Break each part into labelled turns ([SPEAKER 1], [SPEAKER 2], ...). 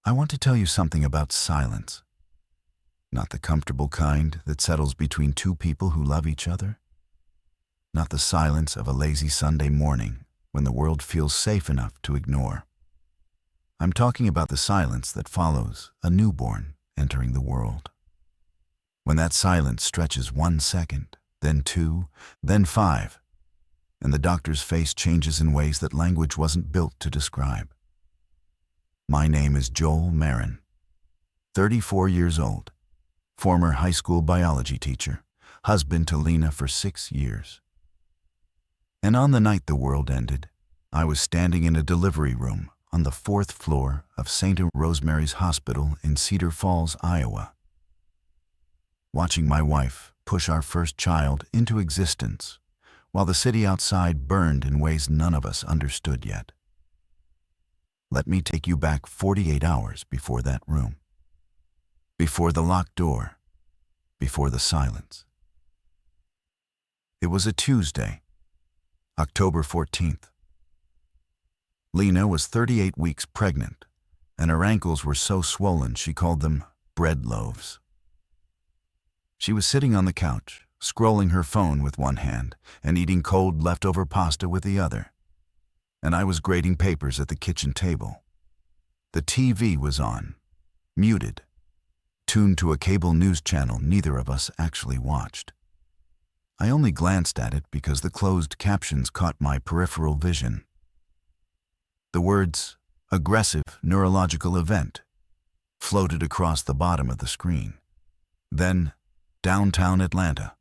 [SPEAKER 1] I want to tell you something about silence. Not the comfortable kind that settles between two people who love each other. Not the silence of a lazy Sunday morning when the world feels safe enough to ignore. I'm talking about the silence that follows a newborn entering the world. When that silence stretches 1 second, then 2, then 5, and the doctor's face changes in ways that language wasn't built to describe. My name is Joel Marin, 34 years old, former high school biology teacher, husband to Lena for 6 years. And on the night the world ended, I was standing in a delivery room on the 4th floor of St. Rosemary's Hospital in Cedar Falls, Iowa, watching my wife push our first child into existence while the city outside burned in ways none of us understood yet. Let me take you back 48 hours before that room, before the locked door, before the silence. It was a Tuesday, October 14th. Lena was 38 weeks pregnant, and her ankles were so swollen she called them bread loaves. She was sitting on the couch, scrolling her phone with one hand and eating cold leftover pasta with the other, and I was grading papers at the kitchen table. The TV was on, muted, tuned to a cable news channel neither of us actually watched. I only glanced at it because the closed captions caught my peripheral vision. The words, "aggressive neurological event," floated across the bottom of the screen. Then, downtown Atlanta.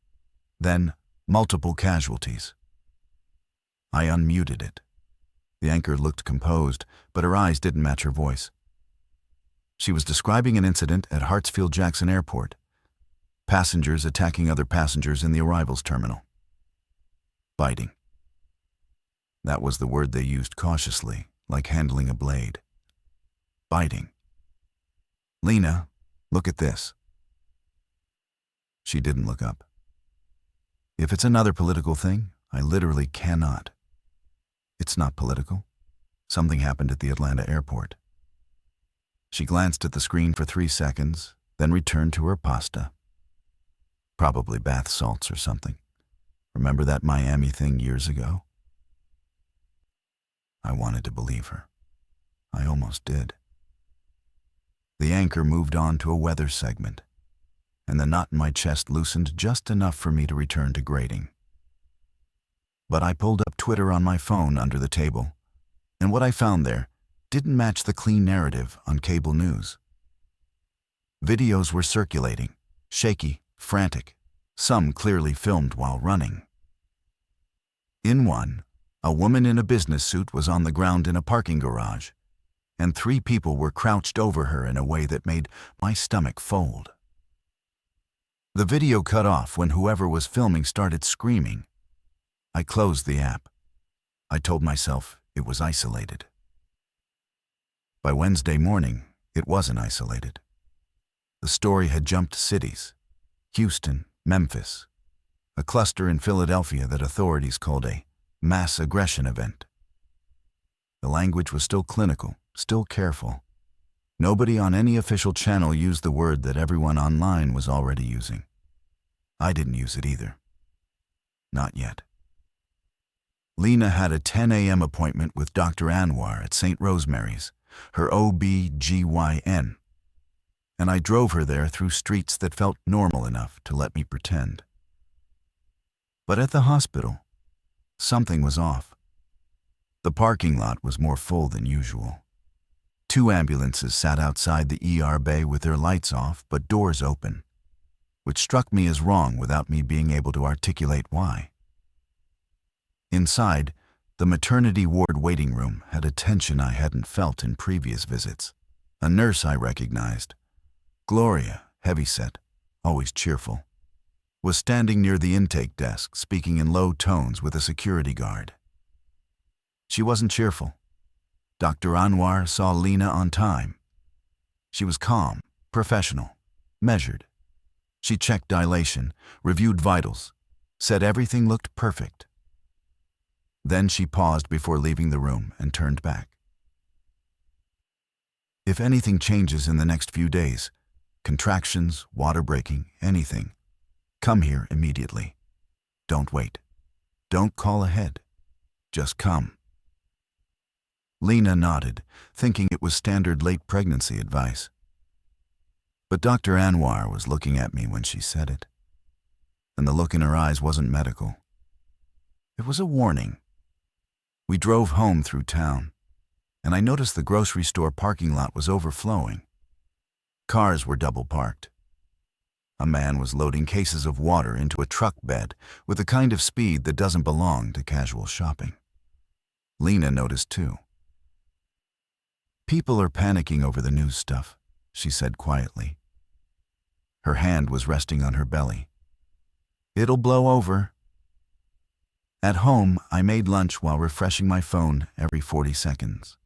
[SPEAKER 1] Then, multiple casualties. I unmuted it. The anchor looked composed, but her eyes didn't match her voice. She was describing an incident at Hartsfield-Jackson Airport. Passengers attacking other passengers in the arrivals terminal. Biting. That was the word they used cautiously, like handling a blade. Biting. "Lena, look at this." She didn't look up. If it's another political thing, I literally cannot. It's not political. Something happened at the Atlanta airport. She glanced at the screen for 3 seconds, then returned to her pasta. Probably bath salts or something. Remember that Miami thing years ago? I wanted to believe her. I almost did. The anchor moved on to a weather segment, and the knot in my chest loosened just enough for me to return to grading. But I pulled up Twitter on my phone under the table, and what I found there didn't match the clean narrative on cable news. Videos were circulating, shaky, frantic, some clearly filmed while running. In one, a woman in a business suit was on the ground in a parking garage, and 3 people were crouched over her in a way that made my stomach fold. The video cut off when whoever was filming started screaming. I closed the app. I told myself it was isolated. By Wednesday morning, it wasn't isolated. The story had jumped cities: Houston, Memphis, a cluster in Philadelphia that authorities called a mass aggression event. The language was still clinical, still careful. Nobody on any official channel used the word that everyone online was already using. I didn't use it either. Not yet. Lena had a 10 a.m. appointment with Dr. Anwar at St. Rosemary's, her OB-GYN, and I drove her there through streets that felt normal enough to let me pretend. But at the hospital, something was off. The parking lot was more full than usual. 2 ambulances sat outside the ER bay with their lights off but doors open, which struck me as wrong without me being able to articulate why. Inside, the maternity ward waiting room had a tension I hadn't felt in previous visits. A nurse I recognized, Gloria, heavyset, always cheerful, was standing near the intake desk speaking in low tones with a security guard. She wasn't cheerful. Dr. Anwar saw Lena on time. She was calm, professional, measured. She checked dilation, reviewed vitals, said everything looked perfect. Then she paused before leaving the room and turned back. If anything changes in the next few days, contractions, water breaking, anything, come here immediately. Don't wait. Don't call ahead. Just come." Lena nodded, thinking it was standard late pregnancy advice. But Dr. Anwar was looking at me when she said it. And the look in her eyes wasn't medical. It was a warning. We drove home through town, and I noticed the grocery store parking lot was overflowing. Cars were double parked. A man was loading cases of water into a truck bed with the kind of speed that doesn't belong to casual shopping. Lena noticed too. "People are panicking over the news stuff," she said quietly. Her hand was resting on her belly. "It'll blow over." At home, I made lunch while refreshing my phone every 40 seconds.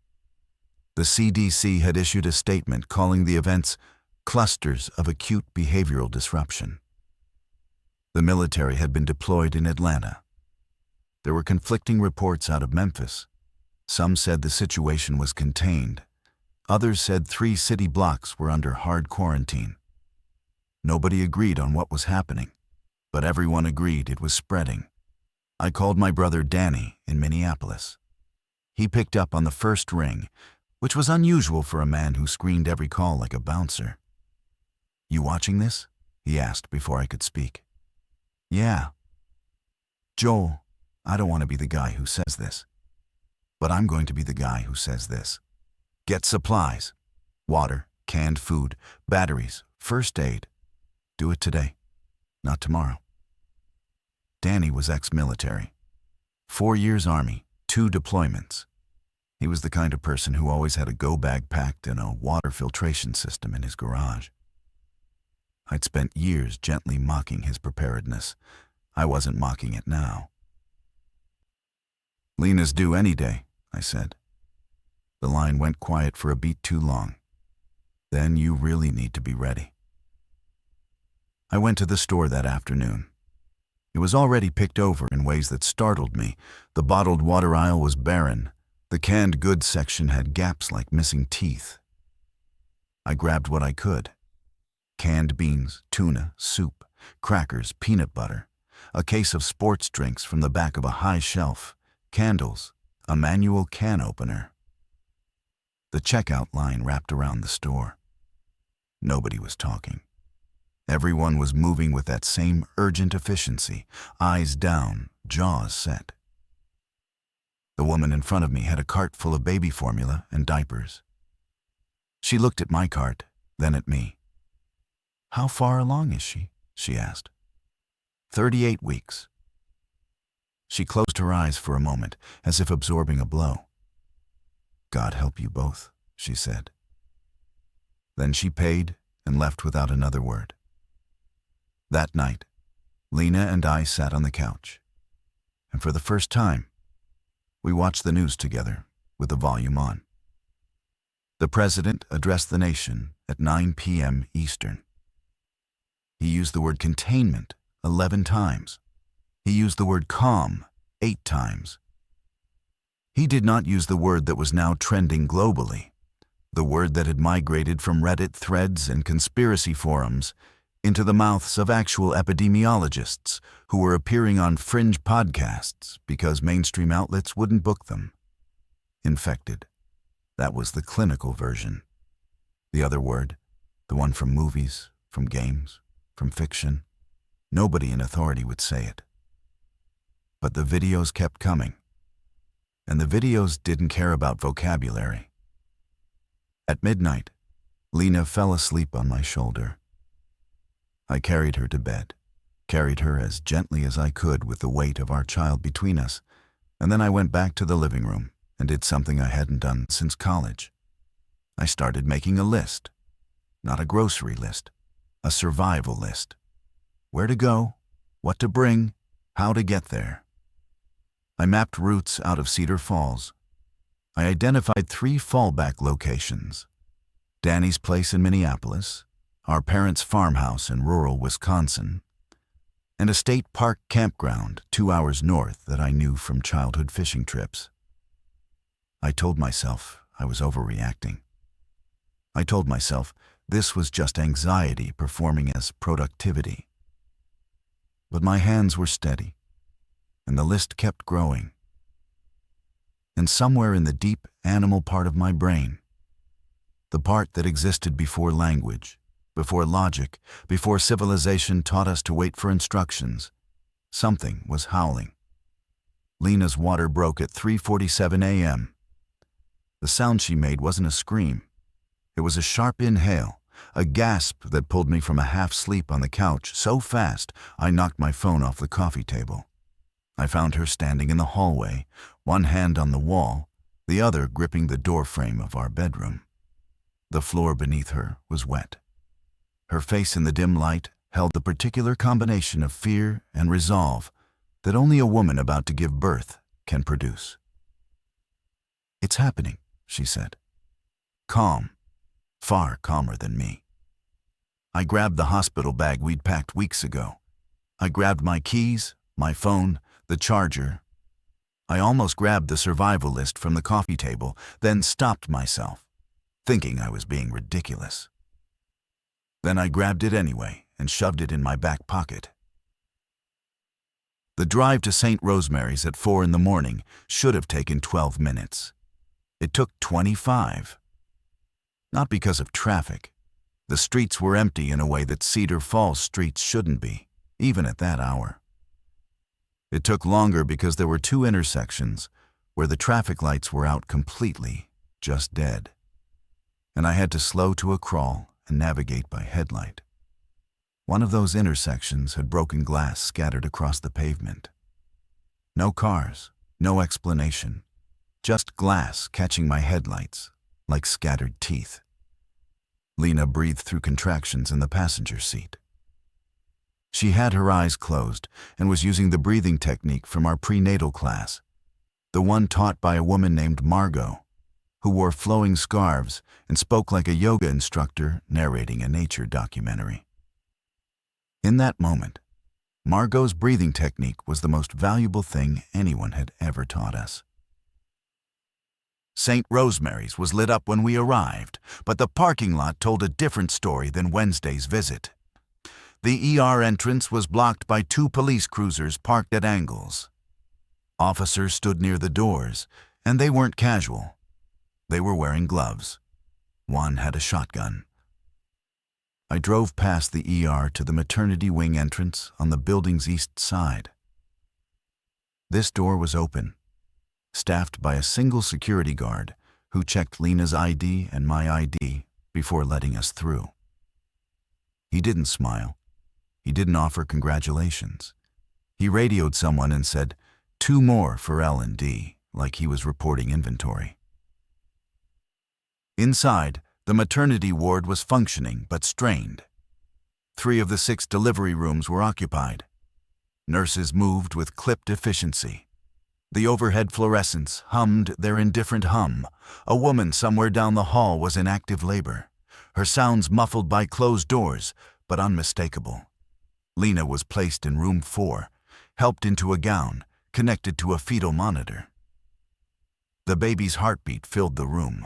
[SPEAKER 1] The CDC had issued a statement calling the events clusters of acute behavioral disruption. The military had been deployed in Atlanta. There were conflicting reports out of Memphis. Some said the situation was contained. Others said 3 city blocks were under hard quarantine. Nobody agreed on what was happening, but everyone agreed it was spreading. I called my brother Danny in Minneapolis. He picked up on the first ring, which was unusual for a man who screened every call like a bouncer. "You watching this?" he asked before I could speak. "Yeah." "Joel, I don't want to be the guy who says this, but I'm going to be the guy who says this. Get supplies. Water, canned food, batteries, first aid. Do it today, not tomorrow." Danny was ex-military. 4 years Army, 2 deployments. He was the kind of person who always had a go bag packed and a water filtration system in his garage. I'd spent years gently mocking his preparedness. I wasn't mocking it now. "Lena's due any day," I said. The line went quiet for a beat too long. "Then you really need to be ready." I went to the store that afternoon. It was already picked over in ways that startled me. The bottled water aisle was barren. The canned goods section had gaps like missing teeth. I grabbed what I could. Canned beans, tuna, soup, crackers, peanut butter, a case of sports drinks from the back of a high shelf, candles, a manual can opener. The checkout line wrapped around the store. Nobody was talking. Everyone was moving with that same urgent efficiency, eyes down, jaws set. The woman in front of me had a cart full of baby formula and diapers. She looked at my cart, then at me. "How far along is she?" she asked. 38 weeks. She closed her eyes for a moment, as if absorbing a blow. "God help you both," she said. Then she paid and left without another word. That night, Lena and I sat on the couch, and for the first time, we watched the news together with the volume on. The president addressed the nation at 9 p.m. Eastern. He used the word containment 11 times. He used the word calm 8 times. He did not use the word that was now trending globally, the word that had migrated from Reddit threads and conspiracy forums into the mouths of actual epidemiologists who were appearing on fringe podcasts because mainstream outlets wouldn't book them. Infected. That was the clinical version. The other word, the one from movies, from games, from fiction, nobody in authority would say it. But the videos kept coming, and the videos didn't care about vocabulary. At midnight, Lena fell asleep on my shoulder. I carried her to bed, carried her as gently as I could with the weight of our child between us, and then I went back to the living room and did something I hadn't done since college. I started making a list, not a grocery list, a survival list. Where to go, what to bring, how to get there. I mapped routes out of Cedar Falls. I identified 3 fallback locations: Danny's place in Minneapolis, our parents' farmhouse in rural Wisconsin, and a state park campground 2 hours north that I knew from childhood fishing trips. I told myself I was overreacting. I told myself this was just anxiety performing as productivity. But my hands were steady, and the list kept growing. And somewhere in the deep animal part of my brain, the part that existed before language, before logic, before civilization taught us to wait for instructions, something was howling. Lena's water broke at 3:47 a.m. The sound she made wasn't a scream. It was a sharp inhale, a gasp that pulled me from a half-sleep on the couch so fast I knocked my phone off the coffee table. I found her standing in the hallway, one hand on the wall, the other gripping the doorframe of our bedroom. The floor beneath her was wet. Her face in the dim light held the particular combination of fear and resolve that only a woman about to give birth can produce. "It's happening," she said. Calm, far calmer than me. I grabbed the hospital bag we'd packed weeks ago. I grabbed my keys, my phone, the charger. I almost grabbed the survival list from the coffee table, then stopped myself, thinking I was being ridiculous. Then I grabbed it anyway and shoved it in my back pocket. The drive to St. Rosemary's at 4 in the morning should have taken 12 minutes. It took 25. Not because of traffic. The streets were empty in a way that Cedar Falls streets shouldn't be, even at that hour. It took longer because there were two intersections where the traffic lights were out completely, just dead. And I had to slow to a crawl and navigate by headlight. One of those intersections had broken glass scattered across the pavement. No cars, no explanation, just glass catching my headlights like scattered teeth. Lena breathed through contractions in the passenger seat. She had her eyes closed and was using the breathing technique from our prenatal class, the one taught by a woman named Margot, who wore flowing scarves and spoke like a yoga instructor narrating a nature documentary. In that moment, Margot's breathing technique was the most valuable thing anyone had ever taught us. St. Rosemary's was lit up when we arrived, but the parking lot told a different story than Wednesday's visit. The ER entrance was blocked by two police cruisers parked at angles. Officers stood near the doors, and they weren't casual. They were wearing gloves. One had a shotgun. I drove past the ER to the maternity wing entrance on the building's east side. This door was open, staffed by a single security guard who checked Lena's ID and my ID before letting us through. He didn't smile. He didn't offer congratulations. He radioed someone and said, 2 more for L&D, like he was reporting inventory. Inside, the maternity ward was functioning but strained. 3 of the 6 delivery rooms were occupied. Nurses moved with clipped efficiency. The overhead fluorescents hummed their indifferent hum. A woman somewhere down the hall was in active labor, her sounds muffled by closed doors, but unmistakable. Lena was placed in room 4, helped into a gown, connected to a fetal monitor. The baby's heartbeat filled the room.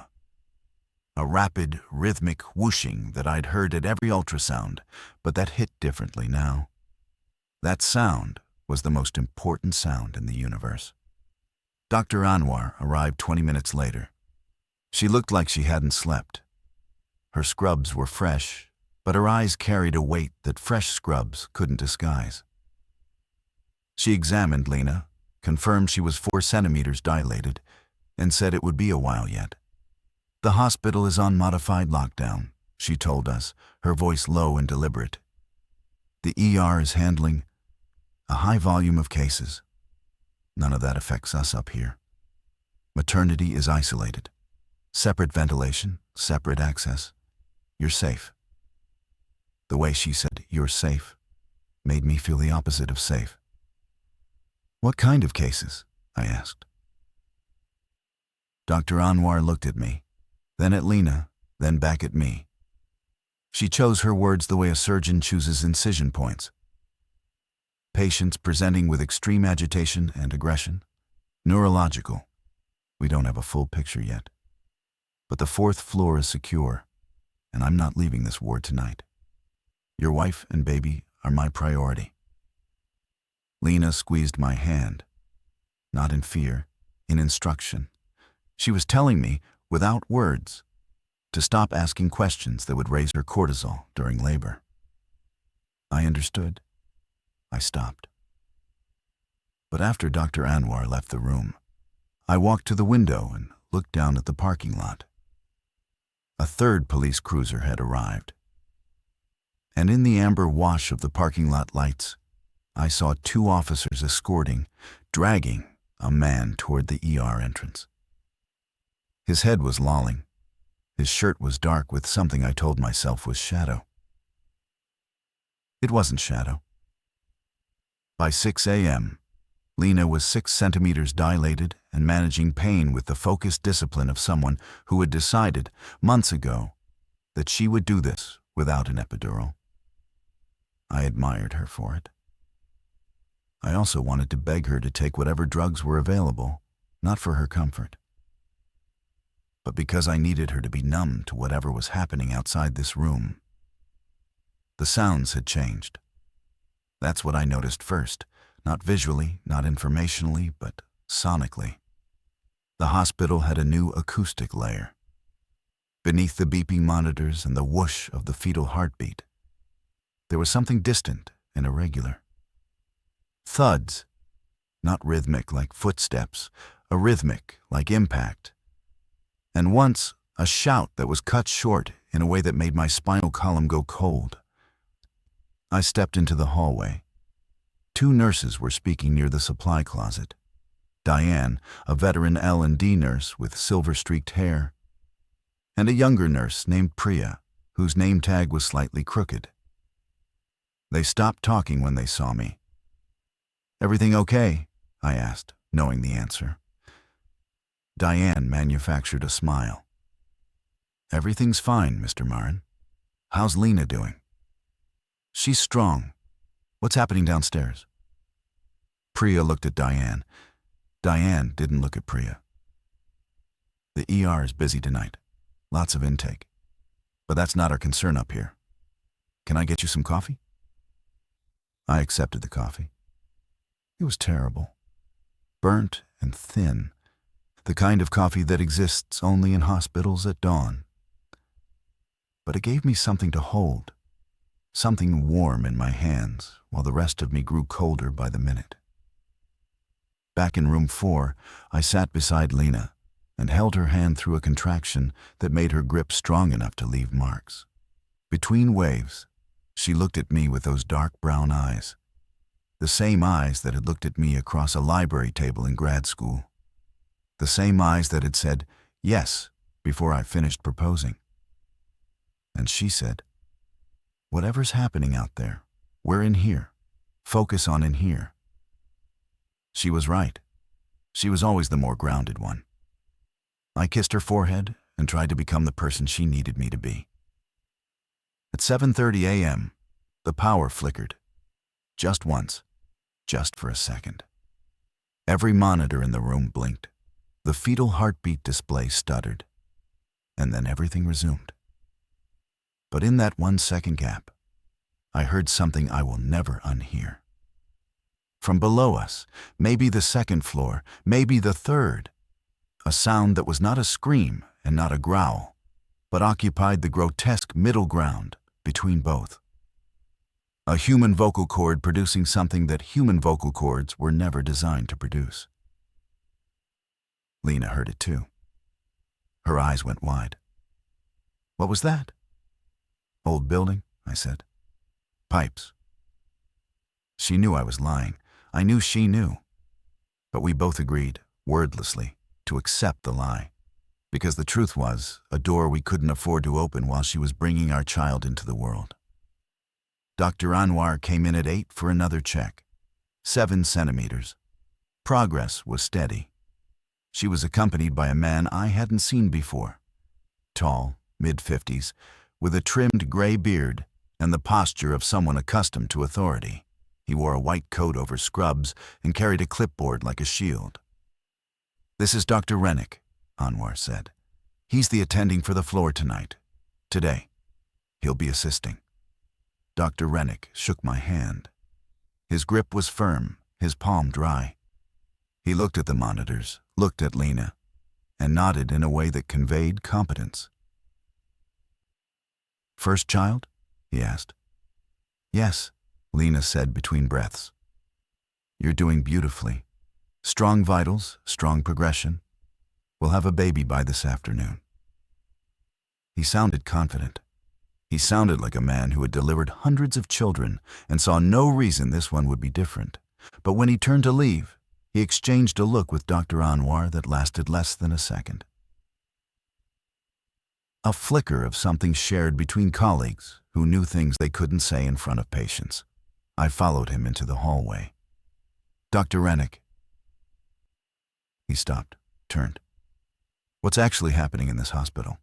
[SPEAKER 1] A rapid, rhythmic whooshing that I'd heard at every ultrasound, but that hit differently now. That sound was the most important sound in the universe. Dr. Anwar arrived 20 minutes later. She looked like she hadn't slept. Her scrubs were fresh, but her eyes carried a weight that fresh scrubs couldn't disguise. She examined Lena, confirmed she was 4 centimeters dilated, and said it would be a while yet. "The hospital is on modified lockdown," she told us, her voice low and deliberate. "The ER is handling a high volume of cases. None of that affects us up here. Maternity is isolated. Separate ventilation, separate access. You're safe." The way she said, "you're safe," made me feel the opposite of safe. "What kind of cases?" I asked. Dr. Anwar looked at me, then at Lena, then back at me. She chose her words the way a surgeon chooses incision points. Patients presenting with extreme agitation and aggression. Neurological. We don't have a full picture yet. But the 4th floor is secure. and I'm not leaving this ward tonight. Your wife and baby are my priority." Lena squeezed my hand, not in fear, in instruction. She was telling me, without words, to stop asking questions that would raise her cortisol during labor. I understood. I stopped. But after Dr. Anwar left the room, I walked to the window and looked down at the parking lot. A third police cruiser had arrived. And in the amber wash of the parking lot lights, I saw 2 officers escorting, dragging a man toward the ER entrance. His head was lolling. His shirt was dark with something I told myself was shadow. It wasn't shadow. By 6 a.m., Lena was 6 centimeters dilated and managing pain with the focused discipline of someone who had decided months ago that she would do this without an epidural. I admired her for it. I also wanted to beg her to take whatever drugs were available, not for her comfort, but because I needed her to be numb to whatever was happening outside this room. The sounds had changed. That's what I noticed first, not visually, not informationally, but sonically. The hospital had a new acoustic layer. Beneath the beeping monitors and the whoosh of the fetal heartbeat, there was something distant and irregular. Thuds, not rhythmic like footsteps, a rhythmic like impact. And once, a shout that was cut short in a way that made my spinal column go cold. I stepped into the hallway. 2 nurses were speaking near the supply closet. Diane, a veteran L&D nurse with silver-streaked hair, and a younger nurse named Priya, whose name tag was slightly crooked. They stopped talking when they saw me. "Everything okay?" I asked, knowing the answer. Diane manufactured a smile. "Everything's fine, Mr. Marin. How's Lena doing?" "She's strong. What's happening downstairs?" Priya looked at Diane. Diane didn't look at Priya. "The ER is busy tonight. Lots of intake. But that's not our concern up here. Can I get you some coffee?" I accepted the coffee. It was terrible. Burnt and thin. The kind of coffee that exists only in hospitals at dawn. But it gave me something to hold, something warm in my hands, while the rest of me grew colder by the minute. Back in room 4, I sat beside Lena and held her hand through a contraction that made her grip strong enough to leave marks. Between waves, she looked at me with those dark brown eyes, the same eyes that had looked at me across a library table in grad school, the same eyes that had said yes before I finished proposing. And she said, "Whatever's happening out there, we're in here. Focus on in here." She was right. She was always the more grounded one. I kissed her forehead and tried to become the person she needed me to be. At 7:30 a.m., the power flickered. Just once, just for a second. Every monitor in the room blinked. The fetal heartbeat display stuttered, and then everything resumed. But in that 1-second gap, I heard something I will never unhear. From below us, maybe the 2nd floor, maybe the 3rd, a sound that was not a scream and not a growl, but occupied the grotesque middle ground between both. A human vocal cord producing something that human vocal cords were never designed to produce. Lena heard it too. Her eyes went wide. "What was that?" "Old building," I said. "Pipes." She knew I was lying. I knew she knew. But we both agreed, wordlessly, to accept the lie. Because the truth was, a door we couldn't afford to open while she was bringing our child into the world. Dr. Anwar came in at 8 for another check. 7 centimeters. Progress was steady. She was accompanied by a man I hadn't seen before. Tall, mid-50s, with a trimmed gray beard and the posture of someone accustomed to authority. He wore a white coat over scrubs and carried a clipboard like a shield. "This is Dr. Rennick," Anwar said. "He's the attending for the floor tonight. Today. He'll be assisting." Dr. Rennick shook my hand. His grip was firm, his palm dry. He looked at the monitors, looked at Lena, and nodded in a way that conveyed competence. "First child?" he asked. "Yes," Lena said between breaths. "You're doing beautifully. Strong vitals, strong progression. We'll have a baby by this afternoon." He sounded confident. He sounded like a man who had delivered hundreds of children and saw no reason this one would be different. But when he turned to leave, he exchanged a look with Dr. Anwar that lasted less than a second. A flicker of something shared between colleagues who knew things they couldn't say in front of patients. I followed him into the hallway. "Dr. Rennick." He stopped, turned. "What's actually happening in this hospital?"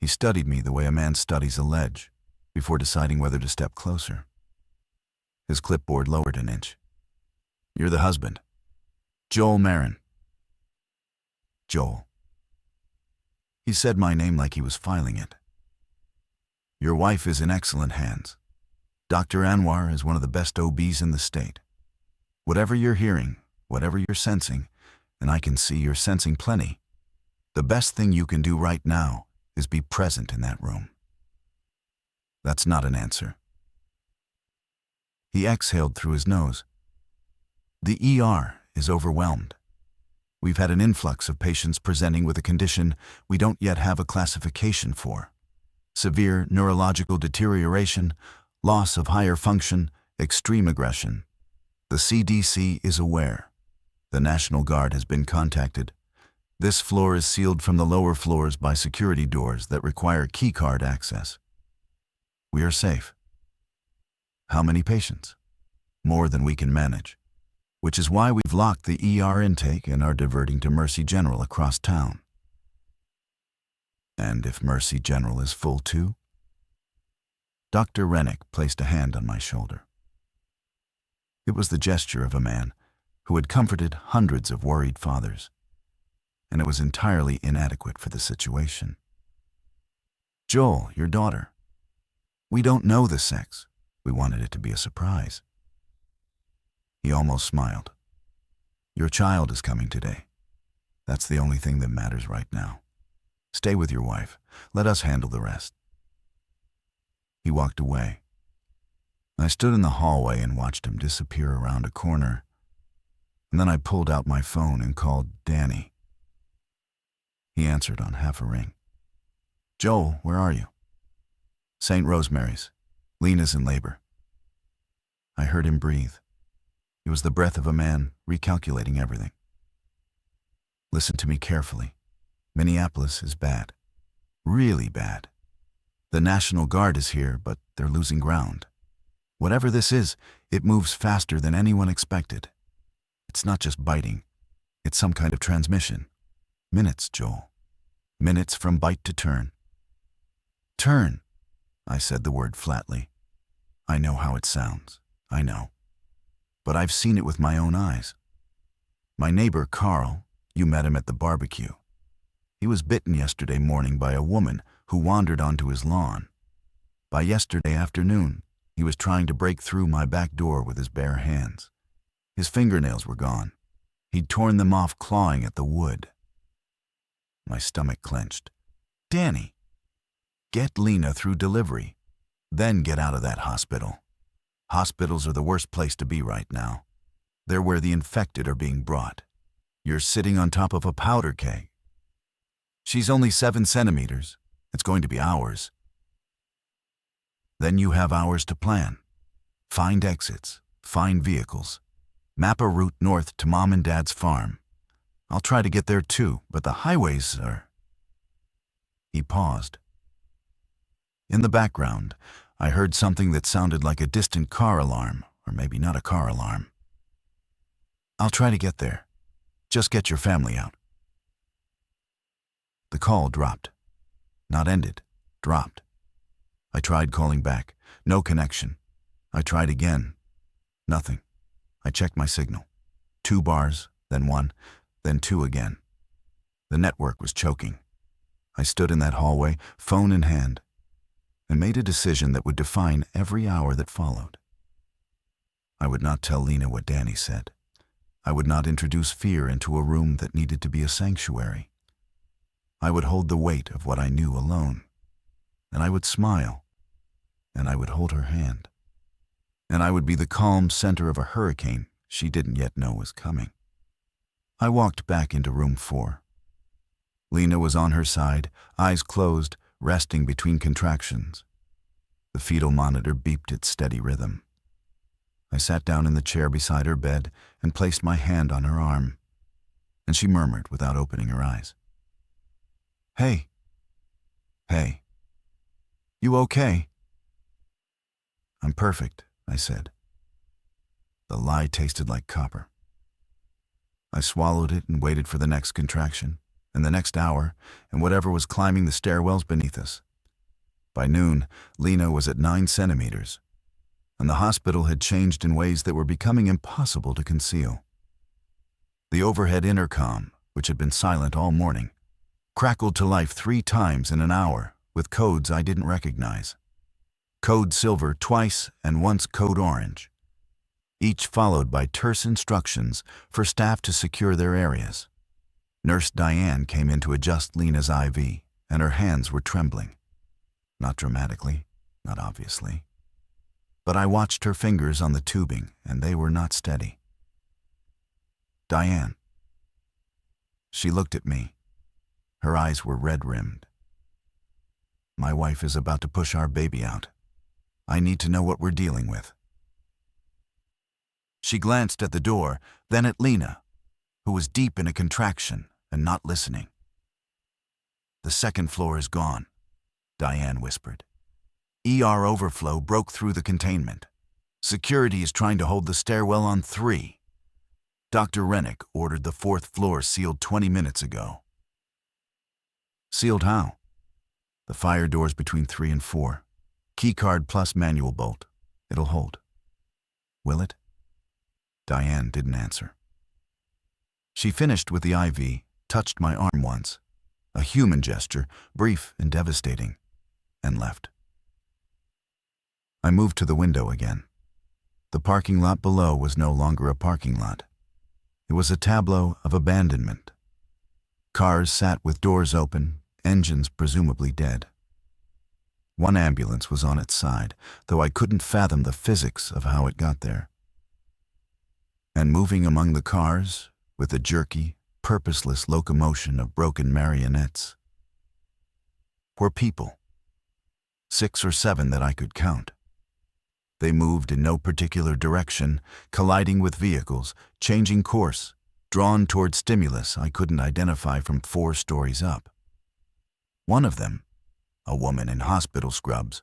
[SPEAKER 1] He studied me the way a man studies a ledge before deciding whether to step closer. His clipboard lowered an inch. "You're the husband. Joel Marin." "Joel." He said my name like he was filing it. "Your wife is in excellent hands. Dr. Anwar is one of the best OBs in the state. Whatever you're hearing, whatever you're sensing, and I can see you're sensing plenty, the best thing you can do right now is be present in that room." That's not an answer. He exhaled through his nose. "The ER is overwhelmed. We've had an influx of patients presenting with a condition we don't yet have a classification for. Severe neurological deterioration, loss of higher function, extreme aggression. The CDC is aware. The National Guard has been contacted. This floor is sealed from the lower floors by security doors that require keycard access. We are safe." "How many patients?" "More than we can manage, which is why we've locked the ER intake and are diverting to Mercy General across town." "And if Mercy General is full too?" Dr. Rennick placed a hand on my shoulder. It was the gesture of a man who had comforted hundreds of worried fathers, and it was entirely inadequate for the situation. "Joel, your daughter. We don't know the sex. We wanted it to be a surprise." He almost smiled. "Your child is coming today. That's the only thing that matters right now. Stay with your wife. Let us handle the rest." He walked away. I stood in the hallway and watched him disappear around a corner, and then I pulled out my phone and called Danny. He answered on half a ring. "Joel, where are you?" "St. Rosemary's. Lena's in labor." I heard him breathe. It was the breath of a man recalculating everything. "Listen to me carefully. Minneapolis is bad. Really bad. The National Guard is here, but they're losing ground. Whatever this is, it moves faster than anyone expected. It's not just biting. It's some kind of transmission. Minutes, Joel. Minutes from bite to turn." "Turn," I said the word flatly. I know how it sounds. I know. But I've seen it with my own eyes. My neighbor, Carl, you met him at the barbecue. He was bitten yesterday morning by a woman who wandered onto his lawn. By yesterday afternoon, he was trying to break through my back door with his bare hands. His fingernails were gone. He'd torn them off clawing at the wood. My stomach clenched. "Danny, get Lena through delivery, then get out of that hospital. Hospitals are the worst place to be right now. They're where the infected are being brought. You're sitting on top of a powder keg. She's only 7 centimeters. It's going to be hours. Then you have hours to plan. Find exits, find vehicles. Map a route north to Mom and Dad's farm. I'll try to get there too, but the highways are..." He paused. In the background, I heard something that sounded like a distant car alarm, or maybe not a car alarm. "I'll try to get there. Just get your family out." The call dropped. Not ended, dropped. I tried calling back. No connection. I tried again. Nothing. I checked my signal. 2 bars, then 1, then 2 again. The network was choking. I stood in that hallway, phone in hand. and made a decision that would define every hour that followed. I would not tell Lena what Danny said. I would not introduce fear into a room that needed to be a sanctuary. I would hold the weight of what I knew alone, and I would smile, and I would hold her hand, and I would be the calm center of a hurricane she didn't yet know was coming. I walked back into room 4. Lena was on her side, eyes closed, resting between contractions. The fetal monitor beeped its steady rhythm. I sat down in the chair beside her bed and placed my hand on her arm, and she murmured without opening her eyes. "Hey. Hey. You okay?" "I'm perfect," I said. The lie tasted like copper. I swallowed it and waited for the next contraction, and the next hour, and whatever was climbing the stairwells beneath us. By noon, Lena was at 9 centimeters, and the hospital had changed in ways that were becoming impossible to conceal. The overhead intercom, which had been silent all morning, crackled to life 3 times in an hour with codes I didn't recognize. Code silver twice and once code orange, each followed by terse instructions for staff to secure their areas. Nurse Diane came in to adjust Lena's IV, and her hands were trembling. Not dramatically, not obviously. But I watched her fingers on the tubing, and they were not steady. "Diane." She looked at me. Her eyes were red-rimmed. "My wife is about to push our baby out. I need to know what we're dealing with." She glanced at the door, then at Lena, who was deep in a contraction and not listening. "The second floor is gone," Diane whispered. "ER overflow broke through the containment. Security is trying to hold the stairwell on 3. Dr. Rennick ordered the 4th floor sealed 20 minutes ago." "Sealed how?" "The fire doors between 3 and 4. Keycard plus manual bolt. It'll hold." "Will it?" Diane didn't answer. She finished with the IV, touched my arm once, a human gesture, brief and devastating, and left. I moved to the window again. The parking lot below was no longer a parking lot. It was a tableau of abandonment. Cars sat with doors open, engines presumably dead. One ambulance was on its side, though I couldn't fathom the physics of how it got there. And moving among the cars, with the jerky, purposeless locomotion of broken marionettes, were people. 6 or 7 that I could count. They moved in no particular direction, colliding with vehicles, changing course, drawn toward stimulus I couldn't identify from 4 stories up. One of them, a woman in hospital scrubs,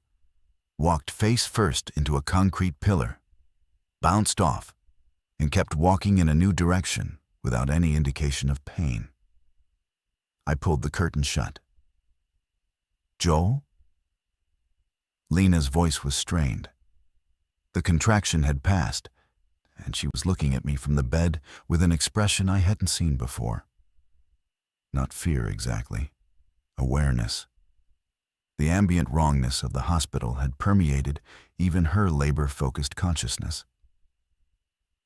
[SPEAKER 1] walked face first into a concrete pillar, bounced off, and kept walking in a new direction without any indication of pain. I pulled the curtain shut. "Joel?" Lena's voice was strained. The contraction had passed, and she was looking at me from the bed with an expression I hadn't seen before. Not fear exactly, awareness. The ambient wrongness of the hospital had permeated even her labor-focused consciousness.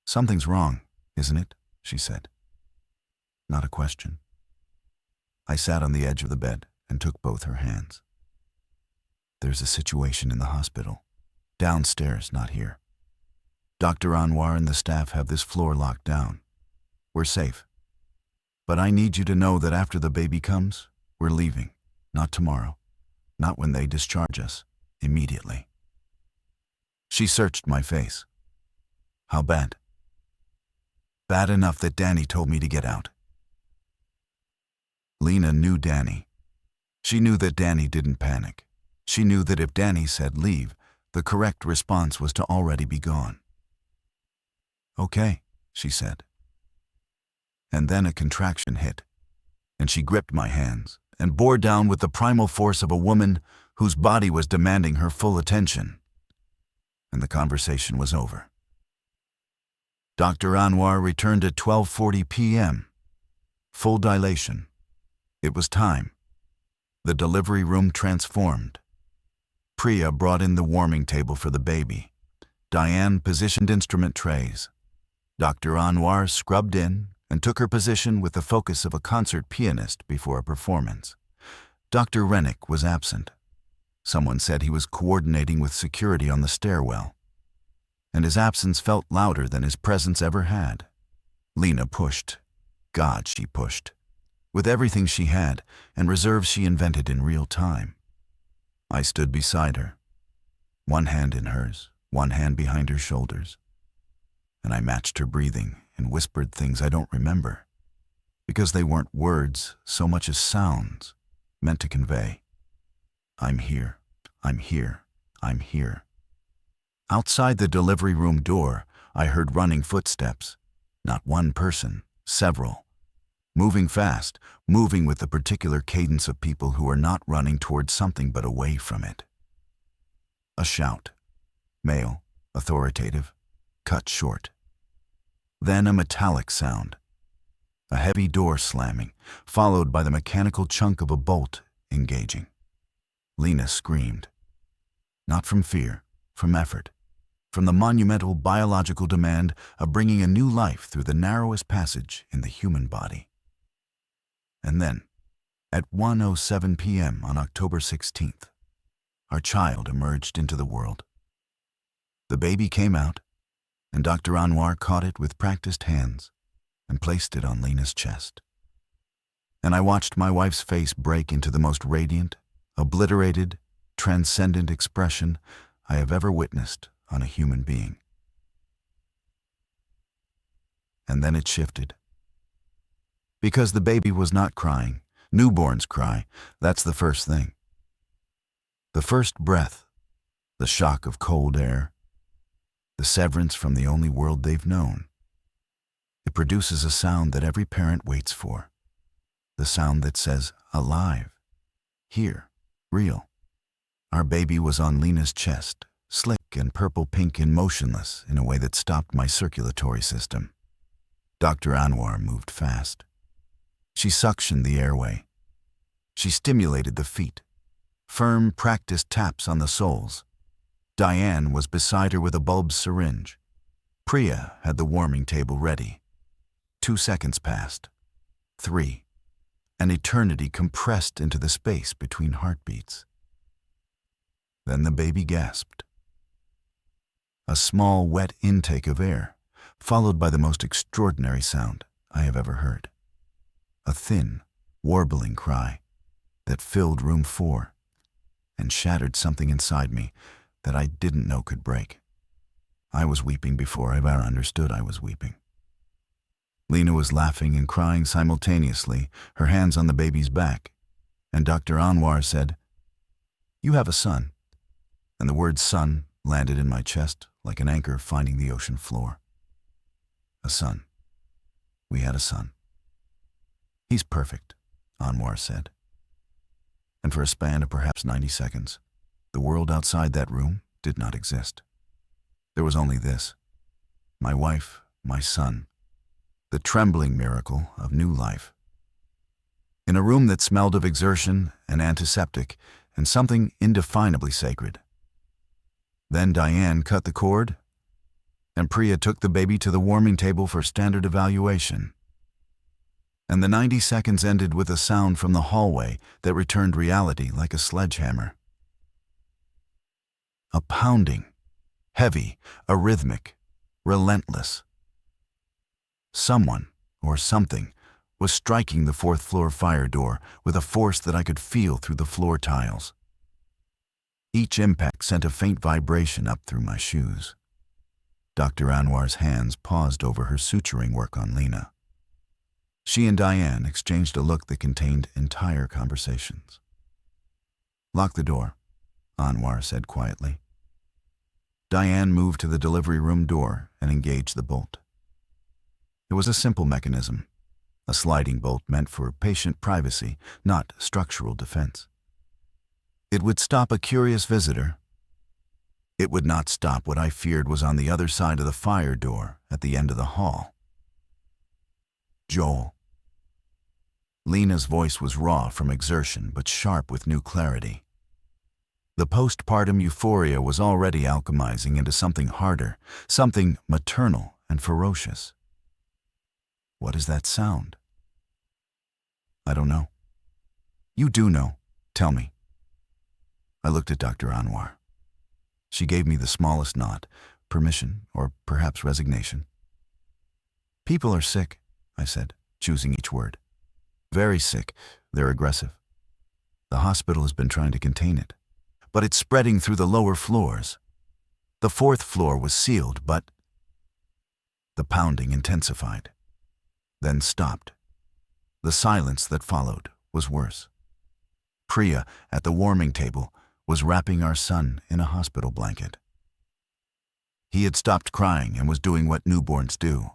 [SPEAKER 1] "Something's wrong, isn't it?" she said. Not a question. I sat on the edge of the bed and took both her hands. "There's a situation in the hospital. Downstairs, not here. Dr. Anwar and the staff have this floor locked down. We're safe. But I need you to know that after the baby comes, we're leaving. Not tomorrow. Not when they discharge us. Immediately." She searched my face. "How bad?" "Bad enough that Danny told me to get out." Lena knew Danny. She knew that Danny didn't panic. She knew that if Danny said leave, the correct response was to already be gone. "Okay," she said. And then a contraction hit, and she gripped my hands and bore down with the primal force of a woman whose body was demanding her full attention. And the conversation was over. Dr. Anwar returned at 12:40 p.m. Full dilation. It was time. The delivery room transformed. Priya brought in the warming table for the baby. Diane positioned instrument trays. Dr. Anwar scrubbed in and took her position with the focus of a concert pianist before a performance. Dr. Rennick was absent. Someone said he was coordinating with security on the stairwell, and his absence felt louder than his presence ever had. Lena pushed. God, she pushed. With everything she had and reserves she invented in real time. I stood beside her, one hand in hers, one hand behind her shoulders, and I matched her breathing and whispered things I don't remember, because they weren't words so much as sounds meant to convey. I'm here, I'm here, I'm here. Outside the delivery room door, I heard running footsteps. Not one person, several. Moving fast, moving with the particular cadence of people who are not running towards something but away from it. A shout. Male, authoritative, cut short. Then a metallic sound. A heavy door slamming, followed by the mechanical chunk of a bolt engaging. Lena screamed. Not from fear, from effort. From the monumental biological demand of bringing a new life through the narrowest passage in the human body. And then, at 1:07 p.m. on October 16th, our child emerged into the world. The baby came out, and Dr. Anwar caught it with practiced hands and placed it on Lena's chest. And I watched my wife's face break into the most radiant, obliterated, transcendent expression I have ever witnessed on a human being. And then it shifted. Because the baby was not crying. Newborns cry. That's the first thing. The first breath, the shock of cold air, the severance from the only world they've known. It produces a sound that every parent waits for. The sound that says, alive, here, real. Our baby was on Lena's chest, slick and purple-pink and motionless in a way that stopped my circulatory system. Dr. Anwar moved fast. She suctioned the airway. She stimulated the feet. Firm, practiced taps on the soles. Diane was beside her with a bulb syringe. Priya had the warming table ready. 2 seconds passed. 3. An eternity compressed into the space between heartbeats. Then the baby gasped. A small, wet intake of air, followed by the most extraordinary sound I have ever heard. A thin, warbling cry that filled room 4 and shattered something inside me that I didn't know could break. I was weeping before I ever understood I was weeping. Lena was laughing and crying simultaneously, her hands on the baby's back, and Dr. Anwar said, "You have a son," and the word son landed in my chest like an anchor finding the ocean floor. A son. We had a son. "He's perfect," Anwar said. And for a span of perhaps 90 seconds, the world outside that room did not exist. There was only this: my wife, my son, the trembling miracle of new life. In a room that smelled of exertion and antiseptic and something indefinably sacred. Then Diane cut the cord, and Priya took the baby to the warming table for standard evaluation. And the 90 seconds ended with a sound from the hallway that returned reality like a sledgehammer. A pounding, heavy, arrhythmic, relentless. Someone, or something, was striking the 4th floor fire door with a force that I could feel through the floor tiles. Each impact sent a faint vibration up through my shoes. Dr. Anwar's hands paused over her suturing work on Lena. She and Diane exchanged a look that contained entire conversations. "Lock the door," Anwar said quietly. Diane moved to the delivery room door and engaged the bolt. It was a simple mechanism, a sliding bolt meant for patient privacy, not structural defense. It would stop a curious visitor. It would not stop what I feared was on the other side of the fire door at the end of the hall. "Joel." Lena's voice was raw from exertion but sharp with new clarity. The postpartum euphoria was already alchemizing into something harder, something maternal and ferocious. What is that sound? I don't know. You do know. Tell me. I looked at Dr. Anwar. She gave me the smallest nod, permission, or perhaps resignation. People are sick, I said, choosing each word. Very sick. They're aggressive. The hospital has been trying to contain it, but it's spreading through the lower floors. The 4th floor was sealed, but the pounding intensified, then stopped. The silence that followed was worse. Priya, at the warming table, was wrapping our son in a hospital blanket. He had stopped crying and was doing what newborns do.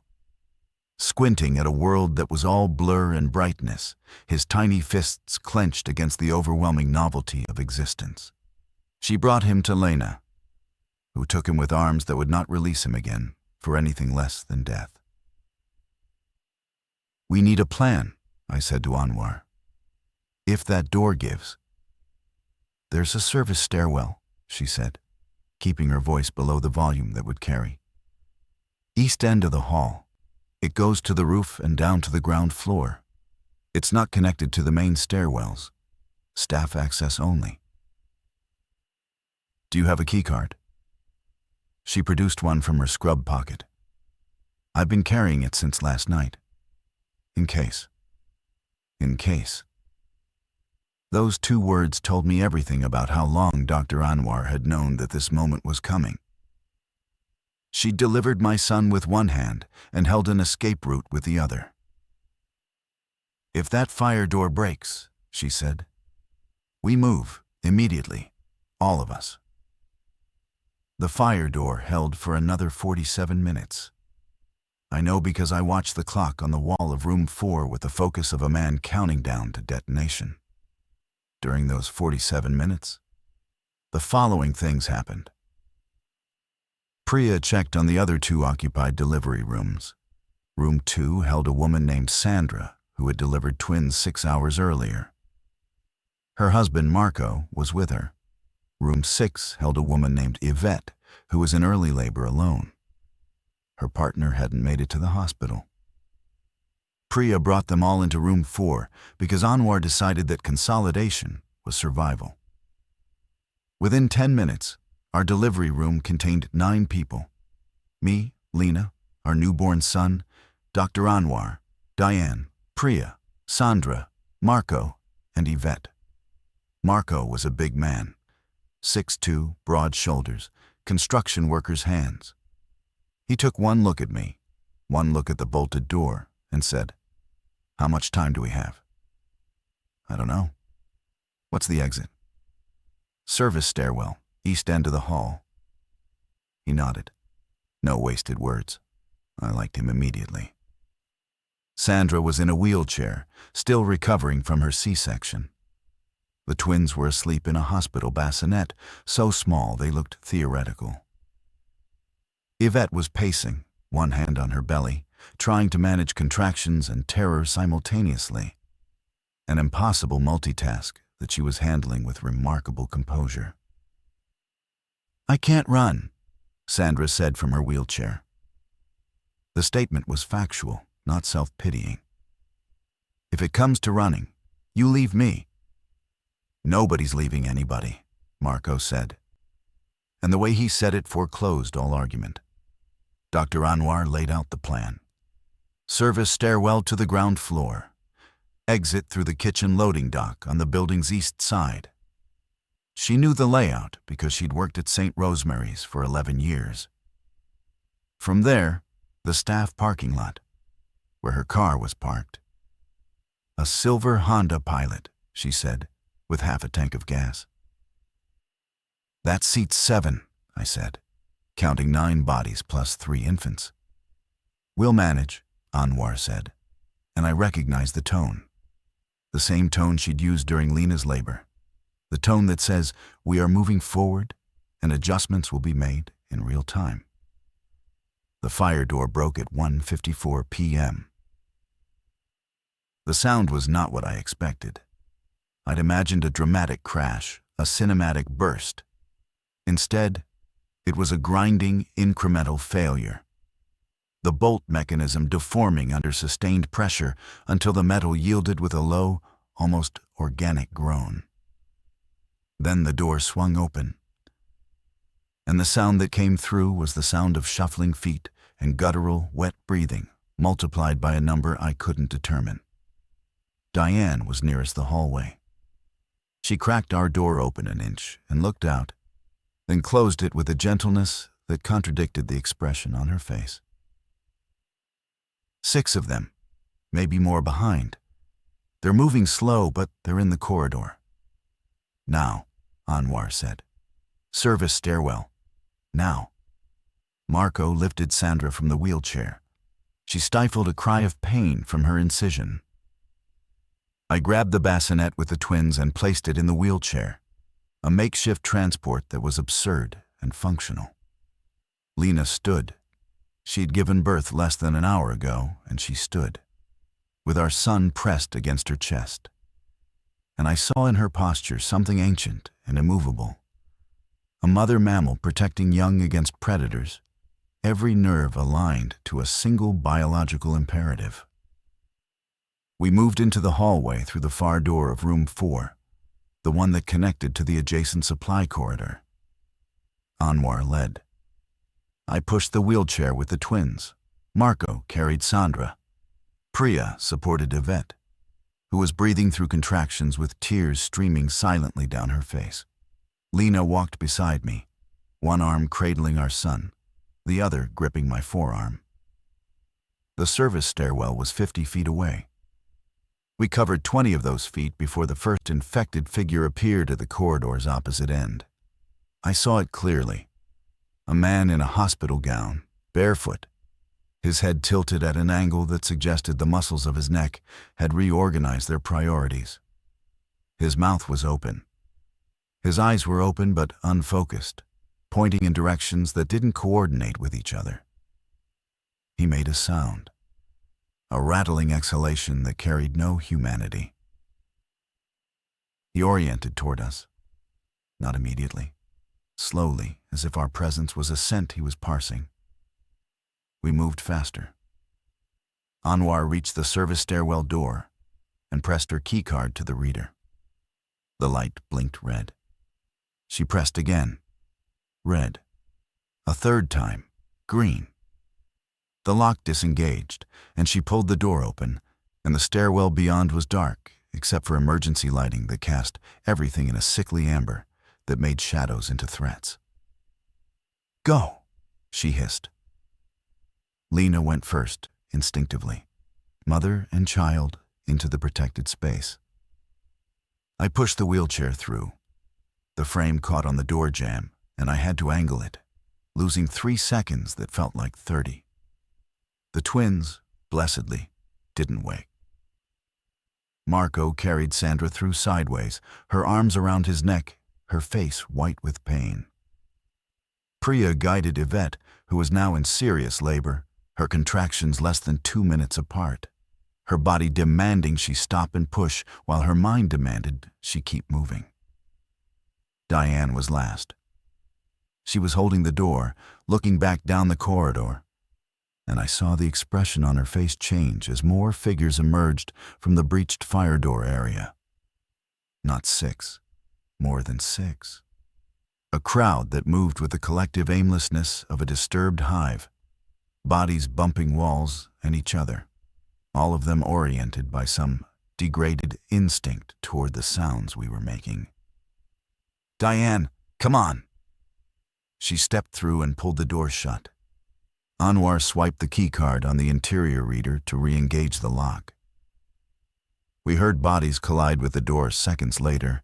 [SPEAKER 1] Squinting at a world that was all blur and brightness, his tiny fists clenched against the overwhelming novelty of existence. She brought him to Lena, who took him with arms that would not release him again for anything less than death. We need a plan, I said to Anwar. If that door gives. There's a service stairwell, she said, keeping her voice below the volume that would carry. East end of the hall. It goes to the roof and down to the ground floor. It's not connected to the main stairwells. Staff access only. Do you have a keycard? She produced one from her scrub pocket. I've been carrying it since last night. In case. In case. Those 2 words told me everything about how long Dr. Anwar had known that this moment was coming. She delivered my son with one hand and held an escape route with the other. If that fire door breaks, she said, we move immediately, all of us. The fire door held for another 47 minutes. I know because I watched the clock on the wall of room 4 with the focus of a man counting down to detonation. During those 47 minutes, the following things happened. Priya checked on the other 2 occupied delivery rooms. Room 2 held a woman named Sandra, who had delivered twins 6 hours earlier. Her husband, Marco, was with her. Room 6 held a woman named Yvette, who was in early labor alone. Her partner hadn't made it to the hospital. Priya brought them all into room 4 because Anwar decided that consolidation was survival. Within 10 minutes, our delivery room contained 9 people. Me, Lena, our newborn son, Dr. Anwar, Diane, Priya, Sandra, Marco, and Yvette. Marco was a big man, 6'2", broad shoulders, construction worker's hands. He took one look at me, one look at the bolted door, and said, "How much time do we have?" "I don't know." "What's the exit?" "Service stairwell, east end of the hall." He nodded. No wasted words. I liked him immediately. Sandra was in a wheelchair, still recovering from her C-section. The twins were asleep in a hospital bassinet, so small they looked theoretical. Yvette was pacing, one hand on her belly, trying to manage contractions and terror simultaneously. An impossible multitask that she was handling with remarkable composure. "I can't run," Sandra said from her wheelchair. The statement was factual, not self-pitying. "If it comes to running, you leave me." "Nobody's leaving anybody," Marco said. And the way he said it foreclosed all argument. Dr. Anwar laid out the plan. Service stairwell to the ground floor. Exit through the kitchen loading dock on the building's east side. She knew the layout because she'd worked at St. Rosemary's for 11 years. From there, the staff parking lot, where her car was parked. "A silver Honda Pilot," she said, with half a tank of gas. "That seats 7, I said, counting 9 bodies plus 3 infants. "We'll manage," Anwar said, and I recognized the tone. The same tone she'd used during Lena's labor. The tone that says, we are moving forward and adjustments will be made in real time. The fire door broke at 1:54 p.m. The sound was not what I expected. I'd imagined a dramatic crash, a cinematic burst. Instead, it was a grinding, incremental failure. The bolt mechanism deforming under sustained pressure until the metal yielded with a low, almost organic groan. Then the door swung open, and the sound that came through was the sound of shuffling feet and guttural, wet breathing, multiplied by a number I couldn't determine. Diane was nearest the hallway. She cracked our door open an inch and looked out, then closed it with a gentleness that contradicted the expression on her face. 6 of them, maybe more behind. They're moving slow, but they're in the corridor. Now, Anwar said. Service stairwell. Now. Marco lifted Sandra from the wheelchair. She stifled a cry of pain from her incision. I grabbed the bassinet with the twins and placed it in the wheelchair, a makeshift transport that was absurd and functional. Lena stood. She'd given birth less than an hour ago, and she stood, with our son pressed against her chest. And I saw in her posture something ancient and immovable. A mother mammal protecting young against predators, every nerve aligned to a single biological imperative. We moved into the hallway through the far door of room 4, the one that connected to the adjacent supply corridor. Anwar led. I pushed the wheelchair with the twins. Marco carried Sandra. Priya supported Yvette, who was breathing through contractions with tears streaming silently down her face. Lena walked beside me, one arm cradling our son, the other gripping my forearm. The service stairwell was 50 feet away. We covered 20 of those feet before the first infected figure appeared at the corridor's opposite end. I saw it clearly. A man in a hospital gown, barefoot, his head tilted at an angle that suggested the muscles of his neck had reorganized their priorities. His mouth was open. His eyes were open but unfocused, pointing in directions that didn't coordinate with each other. He made a sound, a rattling exhalation that carried no humanity. He oriented toward us, not immediately, slowly, as if our presence was a scent he was parsing. We moved faster. Anwar reached the service stairwell door and pressed her keycard to the reader. The light blinked red. She pressed again. Red. A third time. Green. The lock disengaged, and she pulled the door open, and the stairwell beyond was dark, except for emergency lighting that cast everything in a sickly amber that made shadows into threats. Go, she hissed. Lena went first, instinctively, mother and child into the protected space. I pushed the wheelchair through. The frame caught on the door jamb, and I had to angle it, losing 3 seconds that felt like 30. The twins, blessedly, didn't wake. Marco carried Sandra through sideways, her arms around his neck, her face white with pain. Priya guided Yvette, who was now in serious labor, her contractions less than 2 minutes apart, her body demanding she stop and push while her mind demanded she keep moving. Diane was last. She was holding the door, looking back down the corridor, and I saw the expression on her face change as more figures emerged from the breached fire door area. Not 6, more than 6. A crowd that moved with the collective aimlessness of a disturbed hive, bodies bumping walls and each other, all of them oriented by some degraded instinct toward the sounds we were making. Diane, come on! She stepped through and pulled the door shut. Anwar swiped the keycard on the interior reader to re-engage the lock. We heard bodies collide with the door seconds later,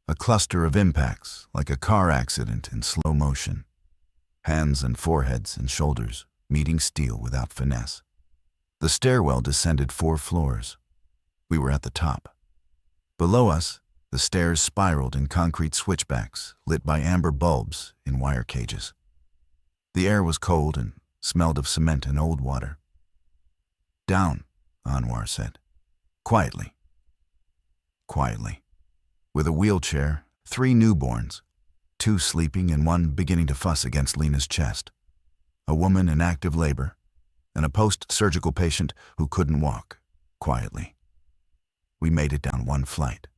[SPEAKER 1] a cluster of impacts like a car accident in slow motion. Hands and foreheads and shoulders meeting steel without finesse. The stairwell descended 4 floors. We were at the top. Below us, the stairs spiraled in concrete switchbacks lit by amber bulbs in wire cages. The air was cold and smelled of cement and old water. Down, Anwar said. Quietly. Quietly. With a wheelchair, 3 newborns, 2 sleeping and 1 beginning to fuss against Lena's chest, a woman in active labor, and a post-surgical patient who couldn't walk, quietly. We made it down 1 flight.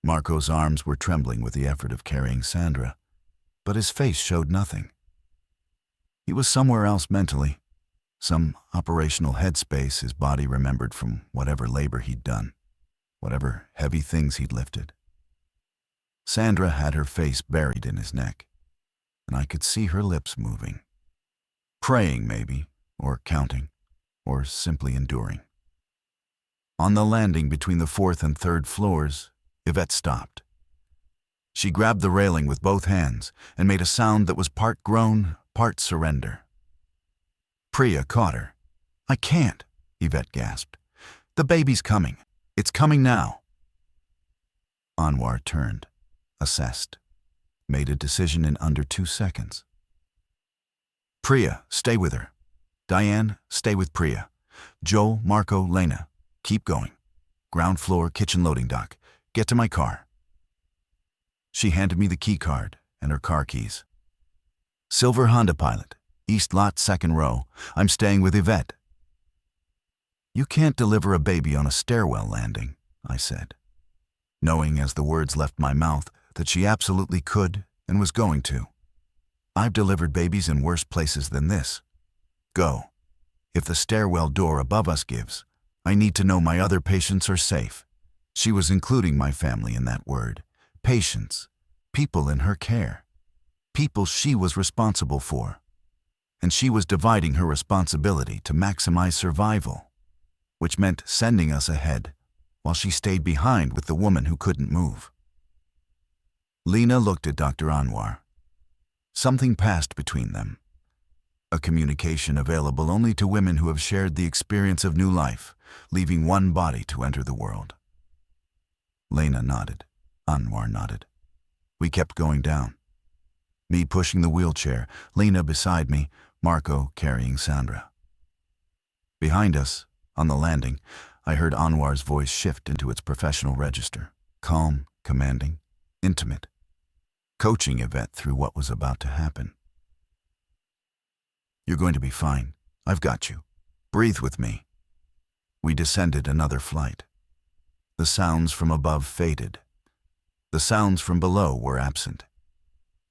[SPEAKER 1] Marco's arms were trembling with the effort of carrying Sandra, but his face showed nothing. He was somewhere else mentally, some operational headspace his body remembered from whatever labor he'd done, whatever heavy things he'd lifted. Sandra had her face buried in his neck, and I could see her lips moving. Praying, maybe, or counting, or simply enduring. On the landing between the 4th and 3rd floors, Yvette stopped. She grabbed the railing with both hands and made a sound that was part groan, part surrender. Priya caught her. "I can't," Yvette gasped. "The baby's coming. It's coming now." Anwar turned, assessed, made a decision in under 2 seconds. "Priya, stay with her. Diane, stay with Priya. Joel, Marco, Lena, keep going. Ground floor, kitchen loading dock. Get to my car." She handed me the key card and her car keys. "Silver Honda Pilot, East Lot, 2nd row. I'm staying with Yvette." "You can't deliver a baby on a stairwell landing," I said, knowing as the words left my mouth that she absolutely could and was going to. "I've delivered babies in worse places than this. Go. If the stairwell door above us gives, I need to know my other patients are safe." She was including my family in that word. Patients. People in her care. People she was responsible for. And she was dividing her responsibility to maximize survival, which meant sending us ahead while she stayed behind with the woman who couldn't move. Lena looked at Dr. Anwar. Something passed between them. A communication available only to women who have shared the experience of new life, leaving one body to enter the world. Lena nodded. Anwar nodded. We kept going down. Me pushing the wheelchair, Lena beside me, Marco carrying Sandra. Behind us, on the landing, I heard Anwar's voice shift into its professional register. Calm, commanding, intimate. Coaching Yvette through what was about to happen. "You're going to be fine. I've got you. Breathe with me." We descended another flight. The sounds from above faded. The sounds from below were absent.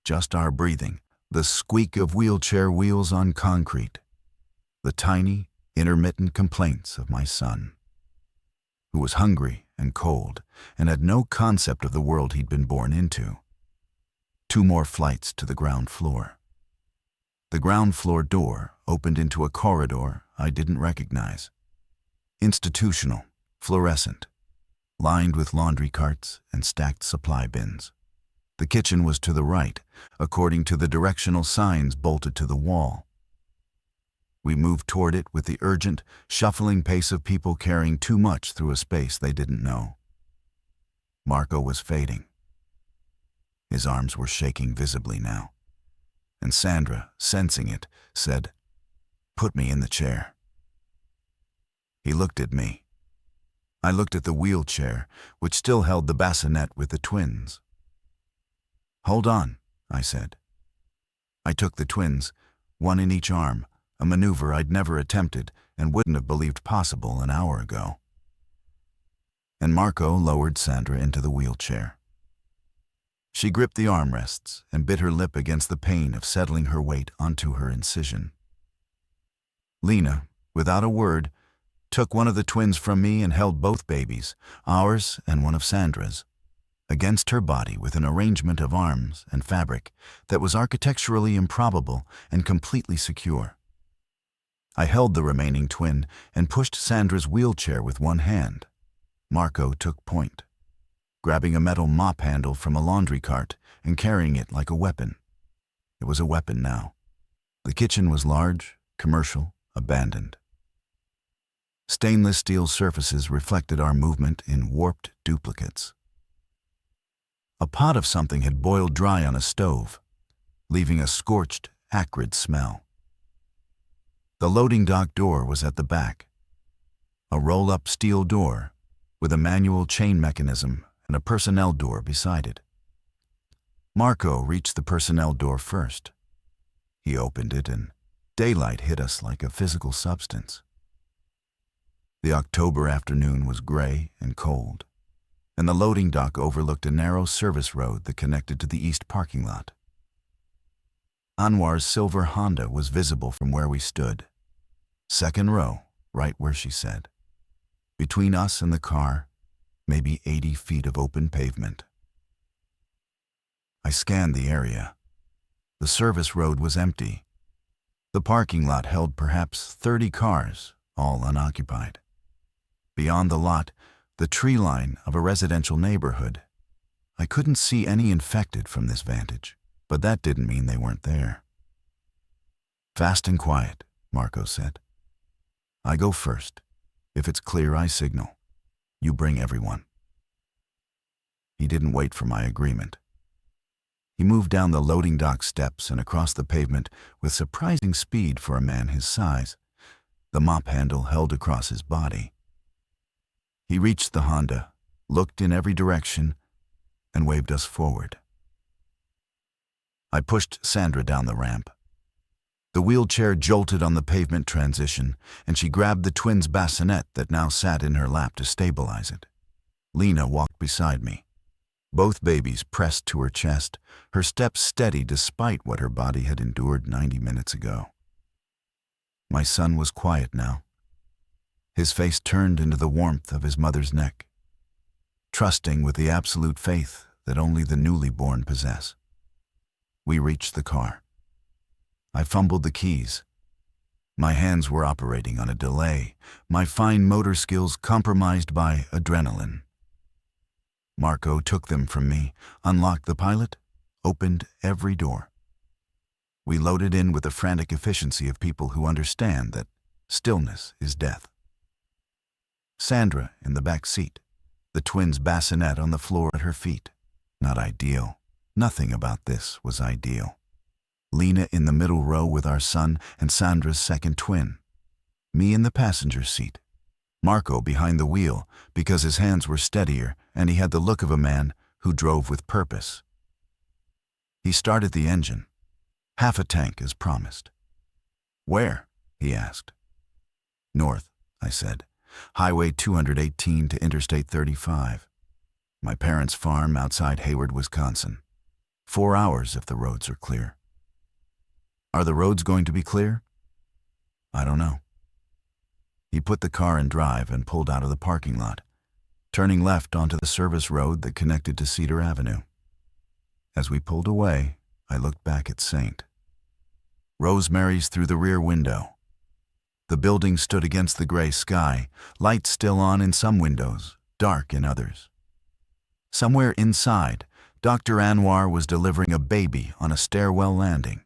[SPEAKER 1] Just our breathing, the squeak of wheelchair wheels on concrete, the tiny, intermittent complaints of my son, who was hungry and cold and had no concept of the world he'd been born into. 2 more flights to the ground floor. The ground floor door opened into a corridor I didn't recognize. Institutional, fluorescent, lined with laundry carts and stacked supply bins. The kitchen was to the right, according to the directional signs bolted to the wall. We moved toward it with the urgent, shuffling pace of people carrying too much through a space they didn't know. Marco was fading. His arms were shaking visibly now, and Sandra, sensing it, said, "Put me in the chair." He looked at me. I looked at the wheelchair, which still held the bassinet with the twins. "Hold on," I said. I took the twins, 1 in each arm, a maneuver I'd never attempted and wouldn't have believed possible an hour ago. And Marco lowered Sandra into the wheelchair. She gripped the armrests and bit her lip against the pain of settling her weight onto her incision. Lena, without a word, took one of the twins from me and held both babies, ours and one of Sandra's, against her body with an arrangement of arms and fabric that was architecturally improbable and completely secure. I held the remaining twin and pushed Sandra's wheelchair with one hand. Marco took point, grabbing a metal mop handle from a laundry cart and carrying it like a weapon. It was a weapon now. The kitchen was large, commercial, abandoned. Stainless steel surfaces reflected our movement in warped duplicates. A pot of something had boiled dry on a stove, leaving a scorched, acrid smell. The loading dock door was at the back, a roll-up steel door with a manual chain mechanism and a personnel door beside it. Marco reached the personnel door first. He opened it and daylight hit us like a physical substance. The October afternoon was gray and cold, and the loading dock overlooked a narrow service road that connected to the east parking lot. Anwar's silver Honda was visible from where we stood. Second row, right where she said. Between us and the car, maybe 80 feet of open pavement. I scanned the area. The service road was empty. The parking lot held perhaps 30 cars, all unoccupied. Beyond the lot, the tree line of a residential neighborhood. I couldn't see any infected from this vantage, but that didn't mean they weren't there. Fast and quiet, Marco said. I go first. If it's clear, I signal. You bring everyone. He didn't wait for my agreement. He moved down the loading dock steps and across the pavement with surprising speed for a man his size, the mop handle held across his body. He reached the Honda, looked in every direction, and waved us forward. I pushed Sandra down the ramp. The wheelchair jolted on the pavement transition, and she grabbed the twins' bassinet that now sat in her lap to stabilize it. Lena walked beside me. Both babies pressed to her chest, her steps steady despite what her body had endured 90 minutes ago. My son was quiet now. His face turned into the warmth of his mother's neck, trusting with the absolute faith that only the newly born possess. We reached the car. I fumbled the keys. My hands were operating on a delay, my fine motor skills compromised by adrenaline. Marco took them from me, unlocked the pilot, opened every door. We loaded in with the frantic efficiency of people who understand that stillness is death. Sandra in the back seat, the twins' bassinet on the floor at her feet. Not ideal. Nothing about this was ideal. Lena in the middle row with our son and Sandra's second twin. Me in the passenger seat. Marco behind the wheel because his hands were steadier and he had the look of a man who drove with purpose. He started the engine. Half a tank as promised. Where? He asked. North, I said. Highway 218 to Interstate 35. My parents' farm outside Hayward, Wisconsin. 4 hours if the roads are clear. Are the roads going to be clear? I don't know. He put the car in drive and pulled out of the parking lot, turning left onto the service road that connected to Cedar Avenue. As we pulled away, I looked back at Saint. Rosemary's through the rear window. The building stood against the gray sky, lights still on in some windows, dark in others. Somewhere inside, Dr. Anwar was delivering a baby on a stairwell landing.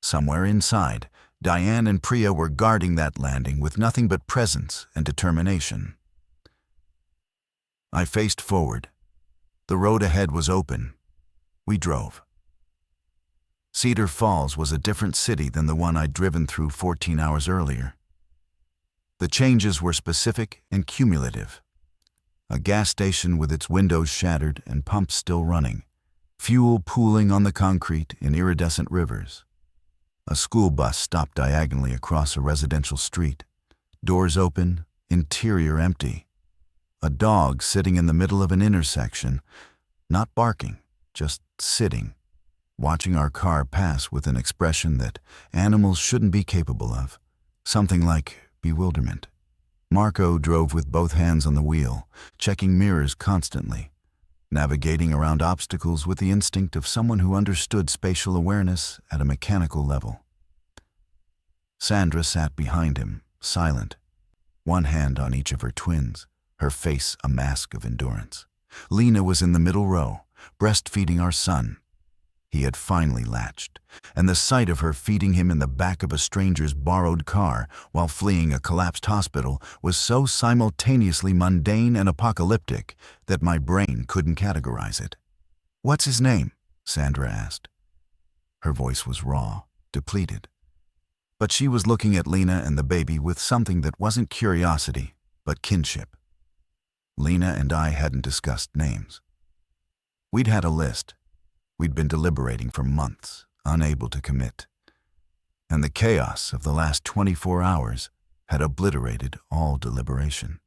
[SPEAKER 1] Somewhere inside, Diane and Priya were guarding that landing with nothing but presence and determination. I faced forward. The road ahead was open. We drove. Cedar Falls was a different city than the one I'd driven through 14 hours earlier. The changes were specific and cumulative. A gas station with its windows shattered and pumps still running, fuel pooling on the concrete in iridescent rivers. A school bus stopped diagonally across a residential street, doors open, interior empty. A dog sitting in the middle of an intersection, not barking, just sitting, watching our car pass with an expression that animals shouldn't be capable of, something like bewilderment. Marco drove with both hands on the wheel, checking mirrors constantly, navigating around obstacles with the instinct of someone who understood spatial awareness at a mechanical level. Sandra sat behind him, silent, one hand on each of her twins, her face a mask of endurance. Lena was in the middle row, breastfeeding our son. He had finally latched, and the sight of her feeding him in the back of a stranger's borrowed car while fleeing a collapsed hospital was so simultaneously mundane and apocalyptic that my brain couldn't categorize it. "What's his name?" Sandra asked. Her voice was raw, depleted. But she was looking at Lena and the baby with something that wasn't curiosity, but kinship. Lena and I hadn't discussed names. We'd had a list. We'd been deliberating for months, unable to commit. And the chaos of the last 24 hours had obliterated all deliberation.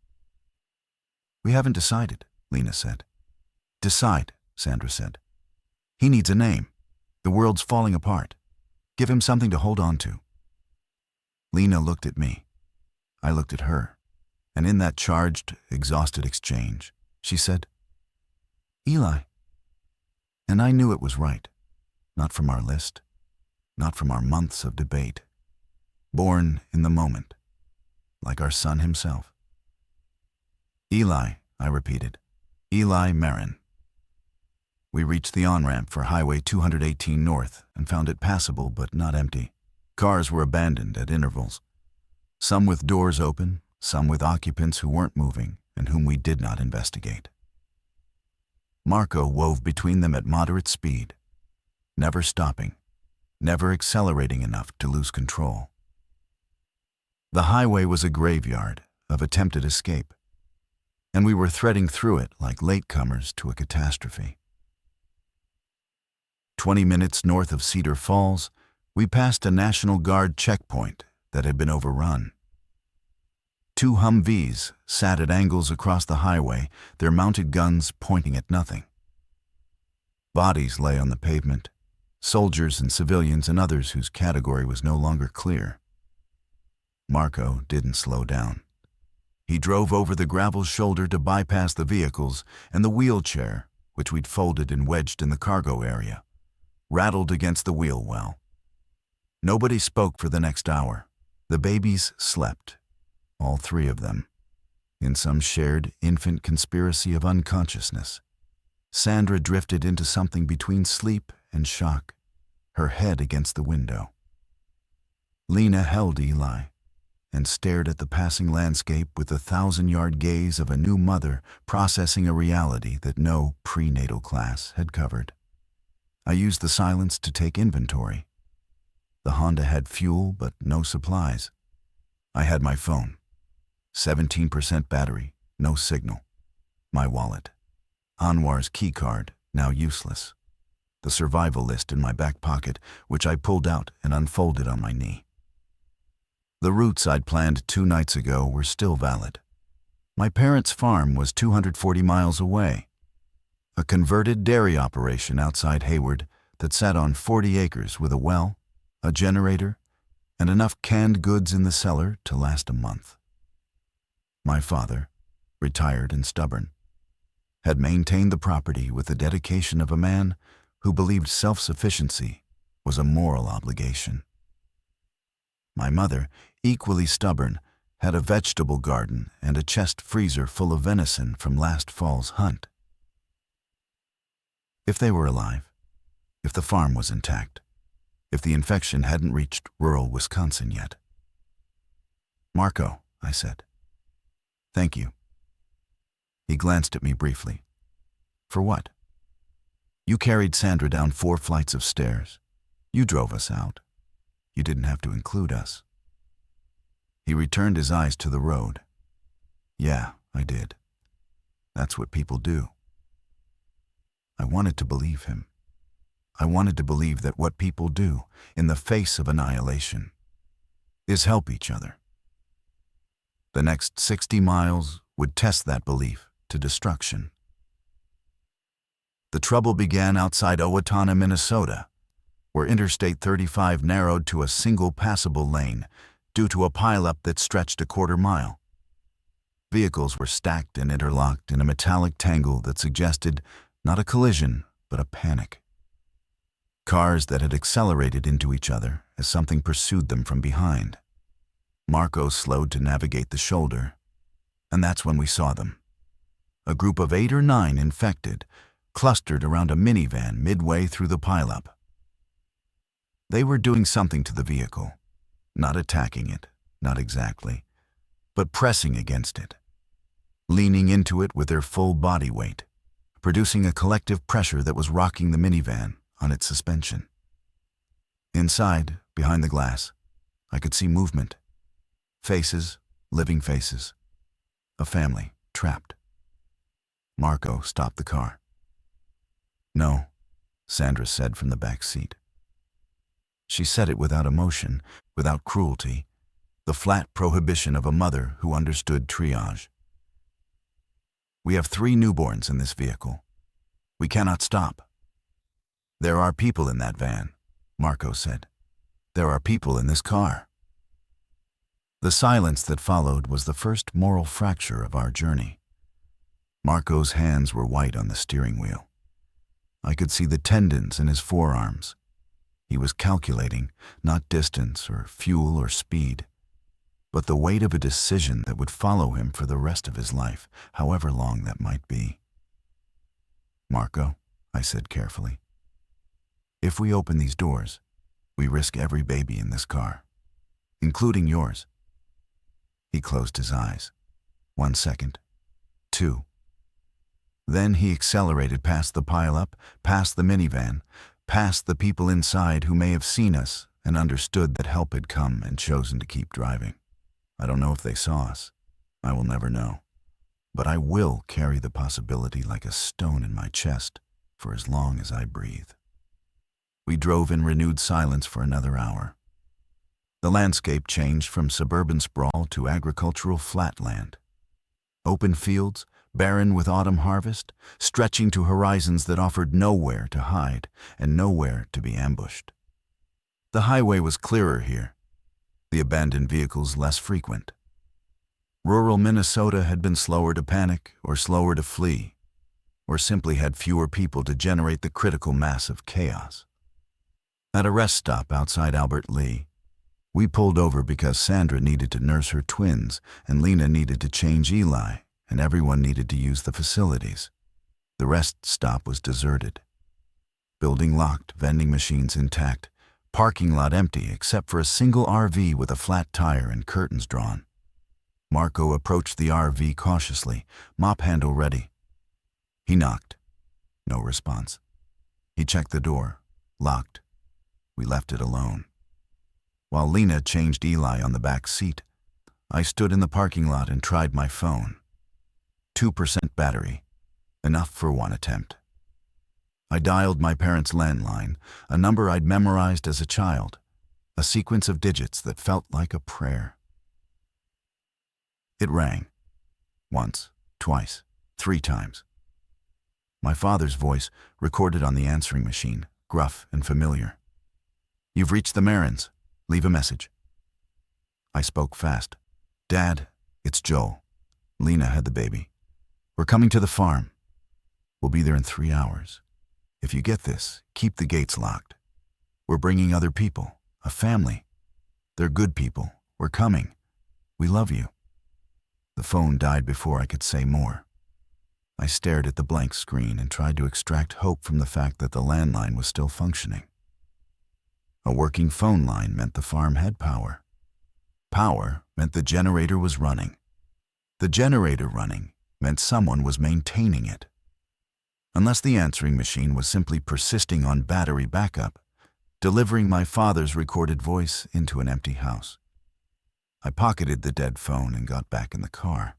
[SPEAKER 1] "We haven't decided," Lena said. "Decide," Sandra said. "He needs a name. The world's falling apart. Give him something to hold on to." Lena looked at me. I looked at her. And in that charged, exhausted exchange, she said, "Eli." And I knew it was right. Not from our list. Not from our months of debate. Born in the moment. Like our son himself. "Eli," I repeated. "Eli Marin." We reached the on-ramp for Highway 218 North and found it passable but not empty. Cars were abandoned at intervals. Some with doors open, some with occupants who weren't moving and whom we did not investigate. Marco wove between them at moderate speed, never stopping, never accelerating enough to lose control. The highway was a graveyard of attempted escape, and we were threading through it like latecomers to a catastrophe. 20 minutes north of Cedar Falls, we passed a National Guard checkpoint that had been overrun. 2 Humvees sat at angles across the highway, their mounted guns pointing at nothing. Bodies lay on the pavement, soldiers and civilians and others whose category was no longer clear. Marco didn't slow down. He drove over the gravel shoulder to bypass the vehicles, and the wheelchair, which we'd folded and wedged in the cargo area, rattled against the wheel well. Nobody spoke for the next hour. The babies slept, all 3 of them, in some shared infant conspiracy of unconsciousness. Sandra drifted into something between sleep and shock, her head against the window. Lena held Eli and stared at the passing landscape with the 1,000-yard gaze of a new mother processing a reality that no prenatal class had covered. I used the silence to take inventory. The Honda had fuel but no supplies. I had my phone. 17% battery, no signal. My wallet. Anwar's keycard, now useless. The survival list in my back pocket, which I pulled out and unfolded on my knee. The routes I'd planned 2 nights ago were still valid. My parents' farm was 240 miles away. A converted dairy operation outside Hayward that sat on 40 acres with a well, a generator, and enough canned goods in the cellar to last a month. My father, retired and stubborn, had maintained the property with the dedication of a man who believed self-sufficiency was a moral obligation. My mother, equally stubborn, had a vegetable garden and a chest freezer full of venison from last fall's hunt. If they were alive, if the farm was intact, if the infection hadn't reached rural Wisconsin yet. "Marco," I said. "Thank you." He glanced at me briefly. "For what?" "You carried Sandra down 4 flights of stairs. You drove us out. You didn't have to include us." He returned his eyes to the road. "Yeah, I did. That's what people do." I wanted to believe him. I wanted to believe that what people do, in the face of annihilation, is help each other. The next 60 miles would test that belief to destruction. The trouble began outside Owatonna, Minnesota, where Interstate 35 narrowed to a single passable lane due to a pileup that stretched a 1/4 mile. Vehicles were stacked and interlocked in a metallic tangle that suggested not a collision, but a panic. Cars that had accelerated into each other as something pursued them from behind. Marco slowed to navigate the shoulder, and that's when we saw them. A group of 8 or 9 infected, clustered around a minivan midway through the pileup. They were doing something to the vehicle, not attacking it, not exactly, but pressing against it, leaning into it with their full body weight, producing a collective pressure that was rocking the minivan on its suspension. Inside, behind the glass, I could see movement. Faces, living faces. A family, trapped. Marco stopped the car. "No," Sandra said from the back seat. She said it without emotion, without cruelty, the flat prohibition of a mother who understood triage. We have 3 newborns in this vehicle. We cannot stop. There are people in that van, Marco said. There are people in this car. The silence that followed was the first moral fracture of our journey. Marco's hands were white on the steering wheel. I could see the tendons in his forearms. He was calculating, not distance or fuel or speed, but the weight of a decision that would follow him for the rest of his life, however long that might be. Marco, I said carefully, if we open these doors, we risk every baby in this car, including yours. He closed his eyes. 1 second. 2. Then he accelerated past the pileup, past the minivan, past the people inside who may have seen us and understood that help had come and chosen to keep driving. I don't know if they saw us. I will never know. But I will carry the possibility like a stone in my chest for as long as I breathe. We drove in renewed silence for another hour. The landscape changed from suburban sprawl to agricultural flatland. Open fields, barren with autumn harvest, stretching to horizons that offered nowhere to hide and nowhere to be ambushed. The highway was clearer here, the abandoned vehicles less frequent. Rural Minnesota had been slower to panic or slower to flee, or simply had fewer people to generate the critical mass of chaos. At a rest stop outside Albert Lee, we pulled over because Sandra needed to nurse her twins and Lena needed to change Eli, and everyone needed to use the facilities. The rest stop was deserted. Building locked, vending machines intact, parking lot empty except for a single RV with a flat tire and curtains drawn. Marco approached the RV cautiously, mop handle ready. He knocked. No response. He checked the door. Locked. We left it alone. While Lena changed Eli on the back seat, I stood in the parking lot and tried my phone. 2% battery. Enough for one attempt. I dialed my parents' landline, a number I'd memorized as a child, a sequence of digits that felt like a prayer. It rang. Once, twice, 3 times. My father's voice, recorded on the answering machine, gruff and familiar. "You've reached the Marins. Leave a message." I spoke fast. "Dad, it's Joel. Lena had the baby. We're coming to the farm. We'll be there in 3 hours. If you get this, keep the gates locked. We're bringing other people, a family. They're good people. We're coming. We love you." The phone died before I could say more. I stared at the blank screen and tried to extract hope from the fact that the landline was still functioning. A working phone line meant the farm had power. Power meant the generator was running. The generator running meant someone was maintaining it. Unless the answering machine was simply persisting on battery backup, delivering my father's recorded voice into an empty house. I pocketed the dead phone and got back in the car.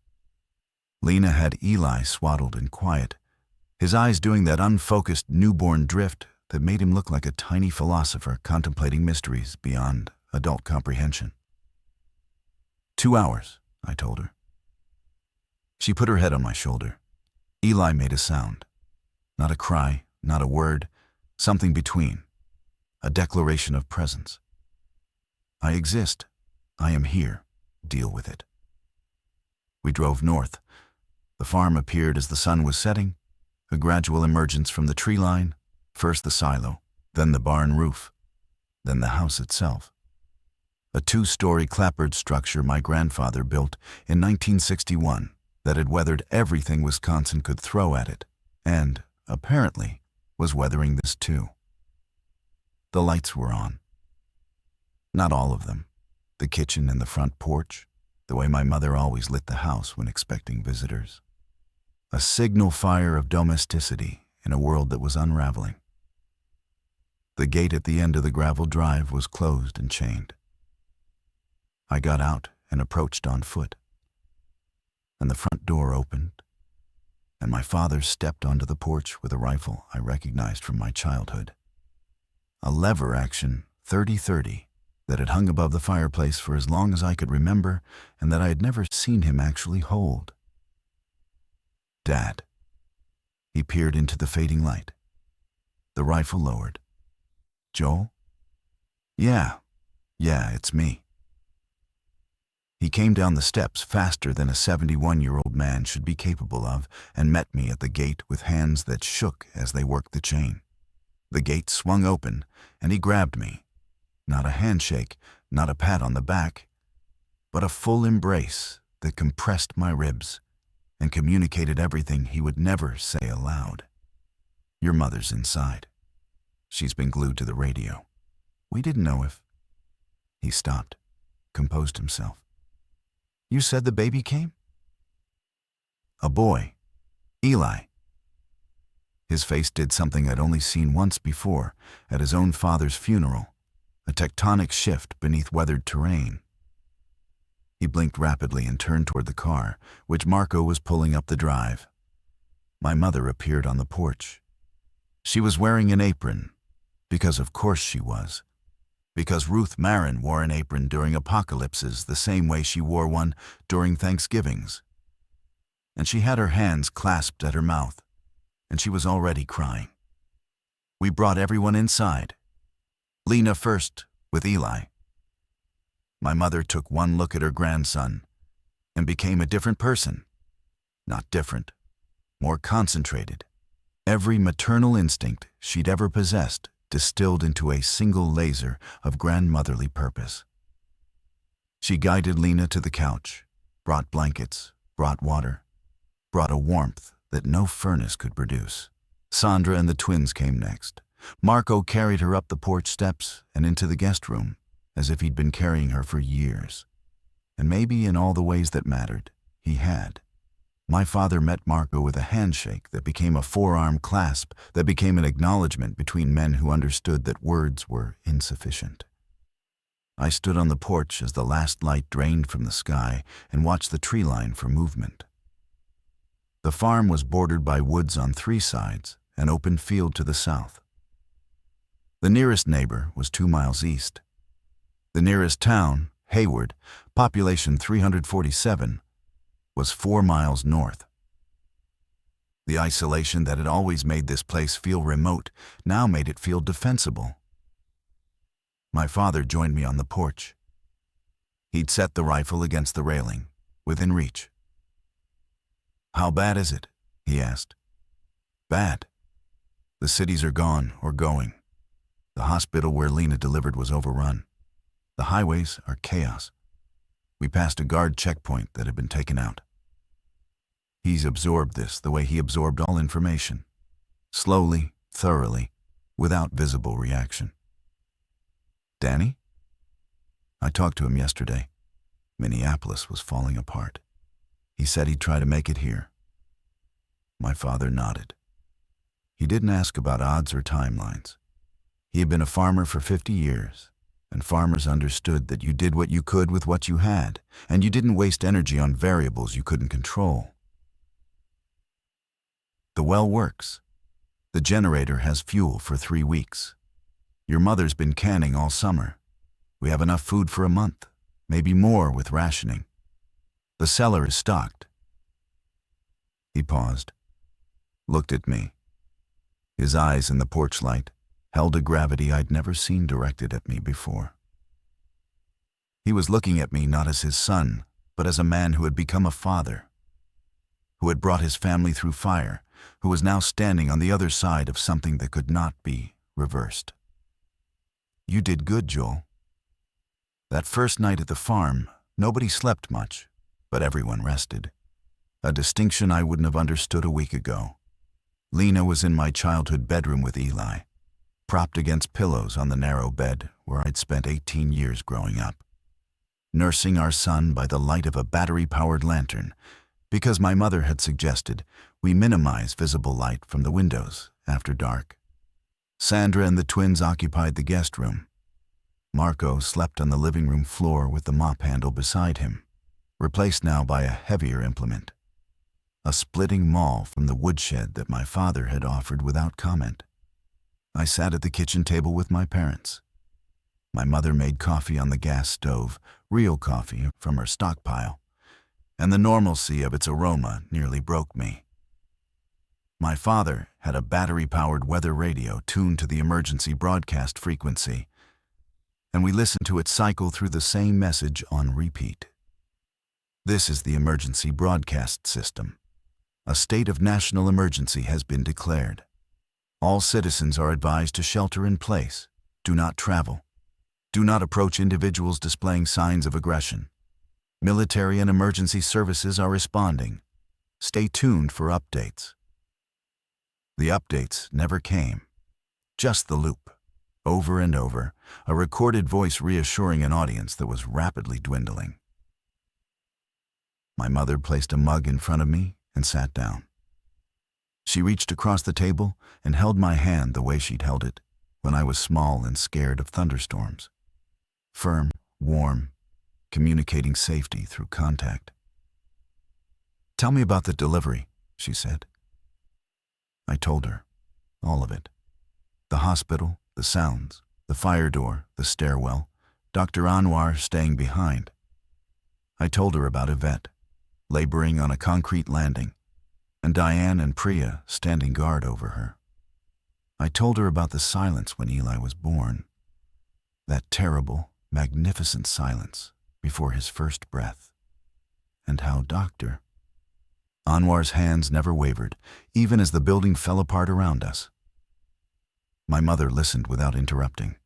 [SPEAKER 1] Lena had Eli swaddled and quiet, his eyes doing that unfocused newborn drift that made him look like a tiny philosopher contemplating mysteries beyond adult comprehension. 2 hours, I told her. She put her head on my shoulder. Eli made a sound. Not a cry, not a word, something between. A declaration of presence. I exist. I am here. Deal with it. We drove north. The farm appeared as the sun was setting, a gradual emergence from the tree line, first the silo, then the barn roof, then the house itself. A 2-story clapboard structure my grandfather built in 1961 that had weathered everything Wisconsin could throw at it, and, apparently, was weathering this too. The lights were on. Not all of them. The kitchen and the front porch, the way my mother always lit the house when expecting visitors. A signal fire of domesticity in a world that was unraveling. The gate at the end of the gravel drive was closed and chained. I got out and approached on foot. And the front door opened, and my father stepped onto the porch with a rifle I recognized from my childhood. A lever-action 30-30 that had hung above the fireplace for as long as I could remember and that I had never seen him actually hold. "Dad." He peered into the fading light. The rifle lowered. "Joel?" Yeah, it's me." He came down the steps faster than a 71-year-old man should be capable of and met me at the gate with hands that shook as they worked the chain. The gate swung open, and he grabbed me. Not a handshake, not a pat on the back, but a full embrace that compressed my ribs and communicated everything he would never say aloud. "Your mother's inside. She's been glued to the radio. We didn't know if—" He stopped, composed himself. "You said the baby came?" "A boy. Eli." His face did something I'd only seen once before, at his own father's funeral, a tectonic shift beneath weathered terrain. He blinked rapidly and turned toward the car, which Marco was pulling up the drive. My mother appeared on the porch. She was wearing an apron, because of course she was. Because Ruth Marin wore an apron during apocalypses the same way she wore one during Thanksgivings. And she had her hands clasped at her mouth, and she was already crying. We brought everyone inside. Lena first, with Eli. My mother took one look at her grandson and became a different person. Not different, more concentrated. Every maternal instinct she'd ever possessed distilled into a single laser of grandmotherly purpose. She guided Lena to the couch, brought blankets, brought water, brought a warmth that no furnace could produce. Sandra and the twins came next. Marco carried her up the porch steps and into the guest room, as if he'd been carrying her for years. And maybe in all the ways that mattered, he had. My father met Marco with a handshake that became a forearm clasp that became an acknowledgement between men who understood that words were insufficient. I stood on the porch as the last light drained from the sky and watched the tree line for movement. The farm was bordered by woods on 3 sides, an open field to the south. The nearest neighbor was 2 miles east. The nearest town, Hayward, population 347, was 4 miles north. The isolation that had always made this place feel remote now made it feel defensible. My father joined me on the porch. He'd set the rifle against the railing, within reach. "How bad is it?" he asked. "Bad. The cities are gone or going. The hospital where Lena delivered was overrun. The highways are chaos. We passed a guard checkpoint that had been taken out." He's absorbed this the way he absorbed all information. Slowly, thoroughly, without visible reaction. "Danny?" I talked to him yesterday. Minneapolis was falling apart. He said he'd try to make it here. My father nodded. He didn't ask about odds or timelines. He had been a farmer for 50 years. And farmers understood that you did what you could with what you had, and you didn't waste energy on variables you couldn't control. The well works. The generator has fuel for 3 weeks. Your mother's been canning all summer. We have enough food for a month, maybe more with rationing. The cellar is stocked. He paused, looked at me. His eyes in the porch light held a gravity I'd never seen directed at me before. He was looking at me not as his son, but as a man who had become a father, who had brought his family through fire, who was now standing on the other side of something that could not be reversed. "You did good, Joel." That first night at the farm, nobody slept much, but everyone rested. A distinction I wouldn't have understood a week ago. Lena was in my childhood bedroom with Eli, propped against pillows on the narrow bed where I'd spent 18 years growing up, nursing our son by the light of a battery-powered lantern, because my mother had suggested we minimize visible light from the windows after dark. Sandra and the twins occupied the guest room. Marco slept on the living room floor with the mop handle beside him, replaced now by a heavier implement. a splitting maul from the woodshed that my father had offered without comment. I sat at the kitchen table with my parents. My mother made coffee on the gas stove, real coffee from her stockpile, and the normalcy of its aroma nearly broke me. My father had a battery-powered weather radio tuned to the emergency broadcast frequency, and we listened to it cycle through the same message on repeat. This is the emergency broadcast system. A state of national emergency has been declared. All citizens are advised to shelter in place. Do not travel. Do not approach individuals displaying signs of aggression. Military and emergency services are responding. Stay tuned for updates. The updates never came. Just the loop. Over and over, a recorded voice reassuring an audience that was rapidly dwindling. My mother placed a mug in front of me and sat down. She reached across the table and held my hand the way she'd held it when I was small and scared of thunderstorms. Firm, warm, communicating safety through contact. "Tell me about the delivery," she said. I told her, all of it. The hospital, the sounds, the fire door, the stairwell, Dr. Anwar staying behind. I told her about Yvette, laboring on a concrete landing, and Diane and Priya standing guard over her. I told her about the silence when Eli was born, that terrible, magnificent silence before his first breath, and how Dr. Anwar's hands never wavered, even as the building fell apart around us. My mother listened without interrupting.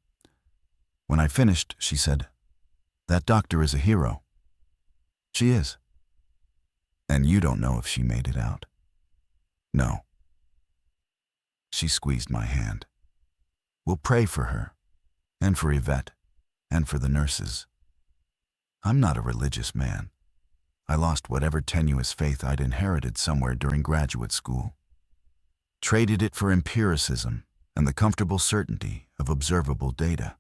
[SPEAKER 1] When I finished, she said, "That doctor is a hero." "She is." "And you don't know if she made it out." "No." She squeezed my hand. "We'll pray for her, and for Yvette, and for the nurses. I'm not a religious man. I lost whatever tenuous faith I'd inherited somewhere during graduate school. Traded it for empiricism and the comfortable certainty of observable data.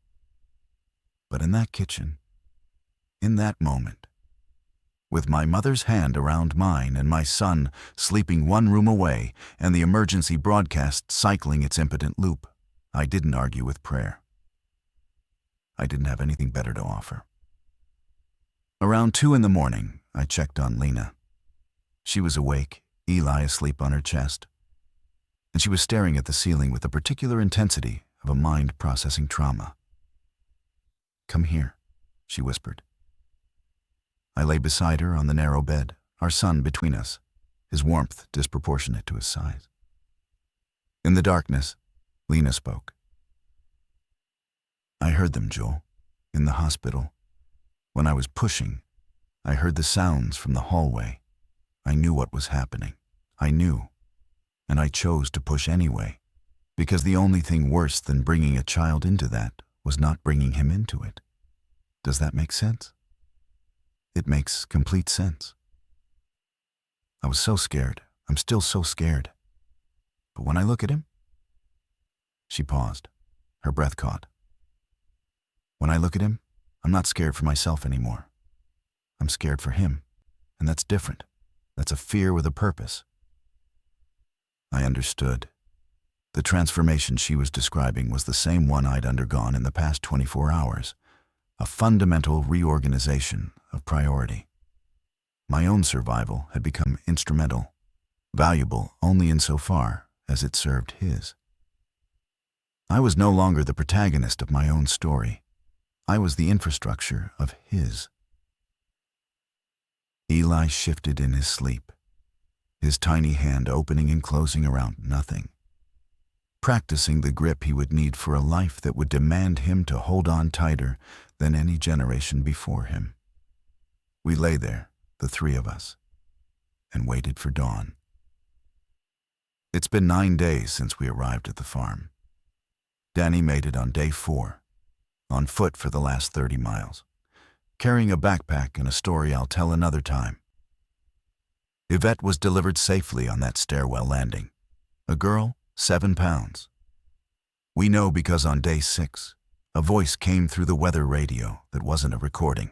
[SPEAKER 1] But in that kitchen, in that moment, with my mother's hand around mine and my son sleeping one room away and the emergency broadcast cycling its impotent loop, I didn't argue with prayer. I didn't have anything better to offer. Around 2 a.m, I checked on Lena. She was awake, Eli asleep on her chest, and she was staring at the ceiling with the particular intensity of a mind-processing trauma. "Come here," she whispered. I lay beside her on the narrow bed, our son between us, his warmth disproportionate to his size. In the darkness, Lena spoke. "I heard them, Joel, in the hospital. When I was pushing, I heard the sounds from the hallway. I knew what was happening. I knew. And I chose to push anyway, because the only thing worse than bringing a child into that was not bringing him into it. Does that make sense?" "It makes complete sense." I was so scared. I'm still so scared. But when I look at him... She paused. Her breath caught. "When I look at him, I'm not scared for myself anymore. I'm scared for him, and that's different. That's a fear with a purpose." I understood. The transformation she was describing was the same one I'd undergone in the past 24 hours, a fundamental reorganization of priority. My own survival had become instrumental, valuable only insofar as it served his. I was no longer the protagonist of my own story. I was the infrastructure of his. Eli shifted in his sleep, his tiny hand opening and closing around nothing, practicing the grip he would need for a life that would demand him to hold on tighter than any generation before him. We lay there, the three of us, and waited for dawn. It's been 9 days since we arrived at the farm. Danny made it on day 4, on foot for the last 30 miles, carrying a backpack and a story I'll tell another time. Yvette was delivered safely on that stairwell landing. A girl, 7 pounds. We know because on day 6, a voice came through the weather radio that wasn't a recording.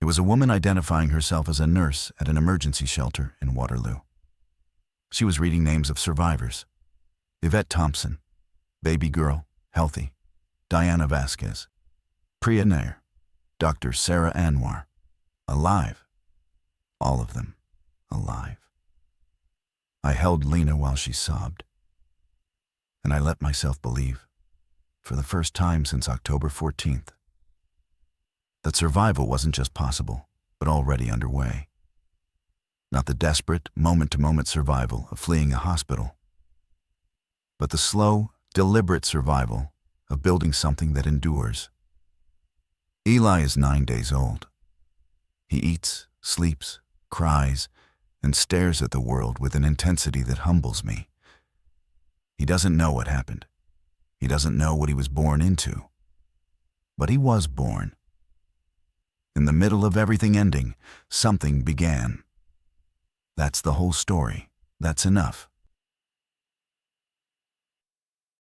[SPEAKER 1] It was a woman identifying herself as a nurse at an emergency shelter in Waterloo. She was reading names of survivors. Yvette Thompson, baby girl, healthy. Diana Vasquez, Priya Nair, Dr. Sarah Anwar, alive. All of them alive. I held Lena while she sobbed, and I let myself believe, for the first time since October 14th, that survival wasn't just possible, but already underway. Not the desperate, moment-to-moment survival of fleeing a hospital, but the slow, deliberate survival of building something that endures. Eli is 9 days old. He eats, sleeps, cries, and stares at the world with an intensity that humbles me. He doesn't know what happened. He doesn't know what he was born into. But he was born. In the middle of everything ending, something began. That's the whole story. That's enough.